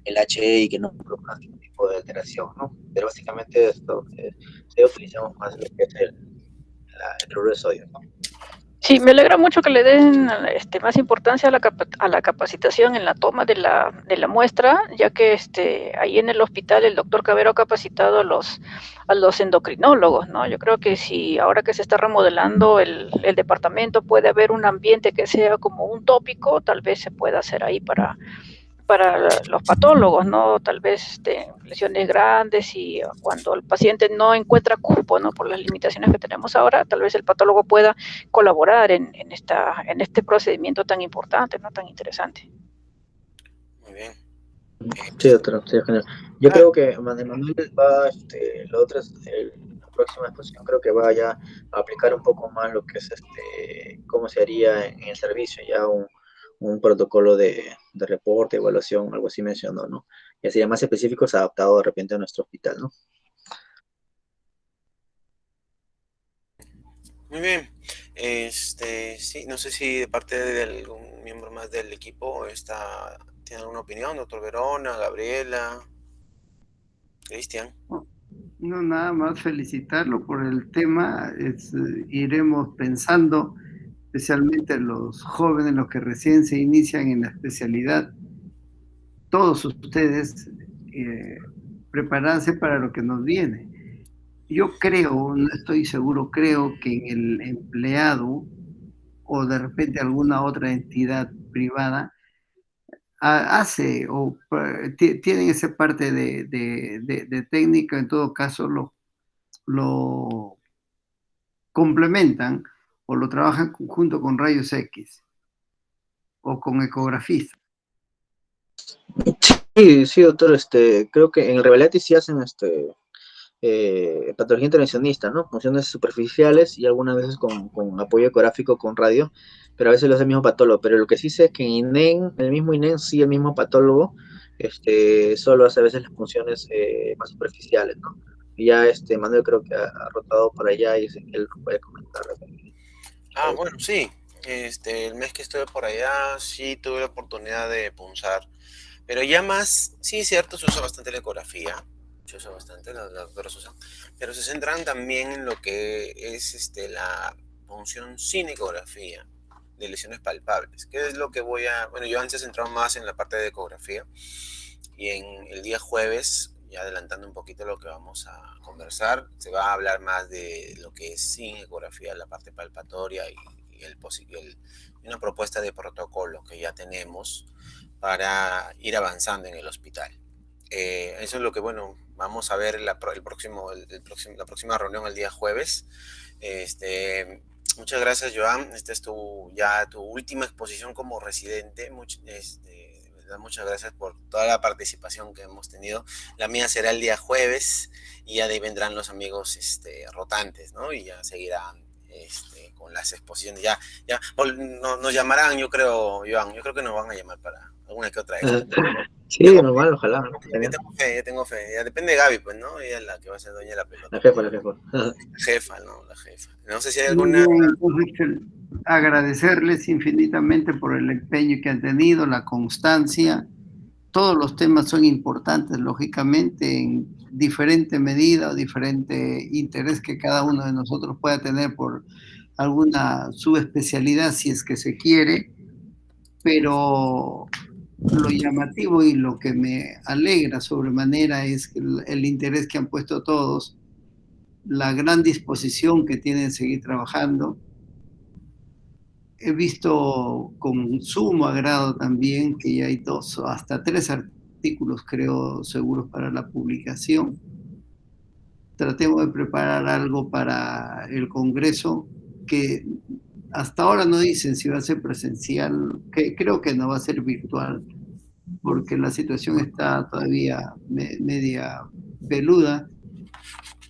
el HE y que no provocan ningún tipo de alteración, ¿no? Pero básicamente esto se utilizamos más lo que es el cloruro de sodio, ¿no? Sí, me alegra mucho que le den más importancia a la capacitación en la toma de la muestra, ya que ahí en el hospital el doctor Cabero ha capacitado a los endocrinólogos, ¿no? Yo creo que si ahora que se está remodelando el departamento puede haber un ambiente que sea como un tópico, tal vez se pueda hacer ahí para los patólogos, ¿no? Tal vez lesiones grandes y cuando el paciente no encuentra cupo, ¿no? Por las limitaciones que tenemos ahora, tal vez el patólogo pueda colaborar en este procedimiento tan importante, ¿no? Tan interesante. muy bien. Sí, doctor, sí, genial. Yo creo que Manuel va, lo otro es, la próxima exposición creo que va ya a aplicar un poco más lo que es, cómo se haría en el servicio, ya un protocolo de reporte, evaluación, algo así mencionó, ¿no? Y así ya más específicos adaptado de repente a nuestro hospital, ¿no? Muy bien. Sí, no sé si de parte de algún miembro más del equipo tiene alguna opinión, doctor Verona, Gabriela, Cristian. No, nada más felicitarlo por el tema. Iremos pensando, especialmente los jóvenes, los que recién se inician en la especialidad, todos ustedes prepararse para lo que nos viene. Yo creo, no estoy seguro, creo que en el empleado o de repente alguna otra entidad privada hace o tienen esa parte de técnica, en todo caso lo complementan o lo trabajan junto con rayos X o con ecografistas. Sí, sí, doctor, creo que en el Revelati sí hacen patología intervencionista, ¿no? Funciones superficiales y algunas veces con apoyo ecográfico con radio, pero a veces lo hace el mismo patólogo. Pero lo que sí sé es que en INEN, el mismo INEN, sí, el mismo patólogo, solo hace a veces las funciones más superficiales, ¿no? Y ya Manuel creo que ha rotado por allá y él nos puede comentar. Bueno, sí. El mes que estuve por allá, sí tuve la oportunidad de punzar. Pero ya más, sí es cierto, se usa bastante la ecografía. Se usa bastante, las doctoras usan. Pero se centran también en lo que es la punción sin ecografía de lesiones palpables. ¿Qué es lo que bueno, yo antes he entrado más en la parte de ecografía. Y en el día jueves, ya adelantando un poquito lo que vamos a conversar, se va a hablar más de lo que es sin ecografía, la parte palpatoria y una propuesta de protocolo que ya tenemos para ir avanzando en el hospital. Eso es lo que, bueno, vamos a ver la próxima reunión el día jueves. Muchas gracias, Joan. Esta es tu última exposición como residente. Muchas gracias por toda la participación que hemos tenido. La mía será el día jueves y ya de ahí vendrán los amigos rotantes, ¿no? Y ya seguirán con las exposiciones. Ya nos llamarán, yo creo, Joan. Yo creo que nos van a llamar para alguna que otra expo. Sí, normal, ojalá. ¿No? Yo tengo fe. Ya depende de Gaby, pues, ¿no? Ella es la que va a ser dueña de la pelota. La jefa. La jefa, ¿no? La jefa. No sé si hay Muy alguna... bien, entonces, agradecerles infinitamente por el empeño que han tenido, la constancia. Todos los temas son importantes, lógicamente, en diferente medida o diferente interés que cada uno de nosotros pueda tener por alguna subespecialidad, si es que se quiere, pero lo llamativo y lo que me alegra sobremanera es el interés que han puesto todos, la gran disposición que tienen de seguir trabajando. He visto con sumo agrado también que ya hay 2 o hasta 3 artículos, creo, seguros para la publicación. Tratemos de preparar algo para el Congreso, que hasta ahora no dicen si va a ser presencial, que creo que no va a ser virtual, porque la situación está todavía media peluda.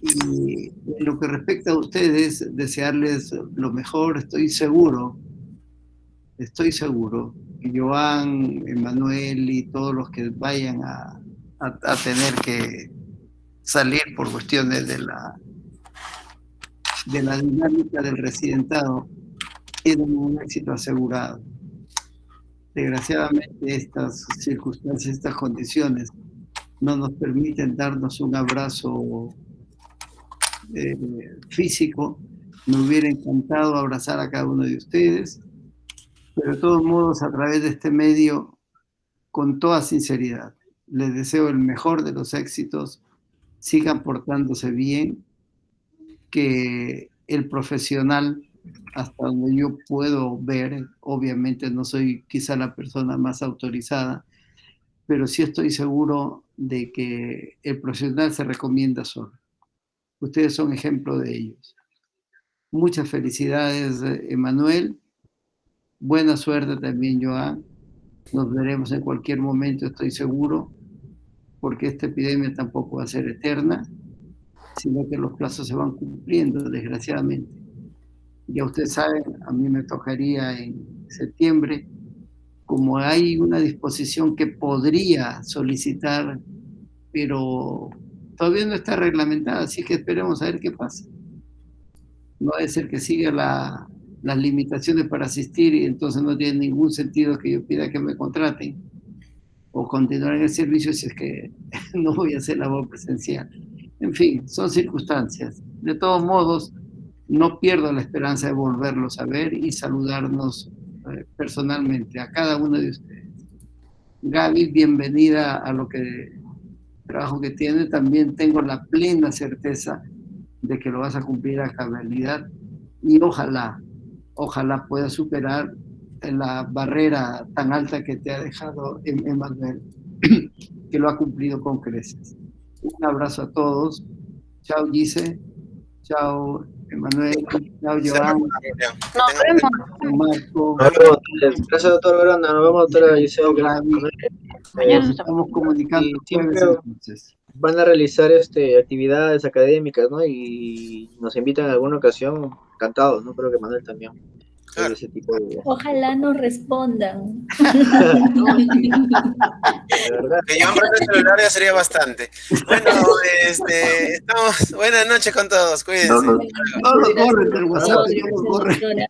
Y en lo que respecta a ustedes, desearles lo mejor. Estoy seguro que Joan, Emanuel y todos los que vayan a tener que salir por cuestiones de la dinámica del residentado tienen un éxito asegurado. Desgraciadamente estas circunstancias, estas condiciones no nos permiten darnos un abrazo físico. Me hubiera encantado abrazar a cada uno de ustedes, pero de todos modos, a través de este medio, con toda sinceridad, les deseo el mejor de los éxitos, sigan portándose bien, que el profesional, hasta donde yo puedo ver, obviamente no soy quizá la persona más autorizada, pero sí estoy seguro de que el profesional se recomienda solo. Ustedes son ejemplo de ellos. Muchas felicidades, Emanuel. Buena suerte también, Joan. Nos veremos en cualquier momento, estoy seguro, porque esta epidemia tampoco va a ser eterna, sino que los plazos se van cumpliendo, desgraciadamente. Ya ustedes saben, a mí me tocaría en septiembre, como hay una disposición que podría solicitar, pero todavía no está reglamentada, así que esperemos a ver qué pasa. No debe ser que siga las limitaciones para asistir y entonces no tiene ningún sentido que yo pida que me contraten o continuar en el servicio si es que no voy a hacer labor presencial. En fin, son circunstancias. De todos modos, no pierdo la esperanza de volverlos a ver y saludarnos personalmente a cada uno de ustedes. Gaby, bienvenida a lo que trabajo que tiene. También tengo la plena certeza de que lo vas a cumplir a cabalidad y ojalá pueda superar la barrera tan alta que te ha dejado Emanuel, que lo ha cumplido con creces. Un abrazo a todos. Chao, Gise. Chao, Emanuel. Chao, Joan. Nos vemos. Marco. Gracias, doctor Granda. Nos vemos, doctora Giselle. Mañana Nos estamos comunicando. Y siempre Entonces. van a realizar actividades académicas, ¿no? Y nos invitan en alguna ocasión, encantados, ¿no? Creo que Manuel también. Claro. Ese tipo de... Ojalá nos respondan. De verdad. Que yo prenda el celular ya sería bastante. Bueno, estamos. Buenas noches con todos, cuídense. No lo corren del WhatsApp, no lo corren. Doctora.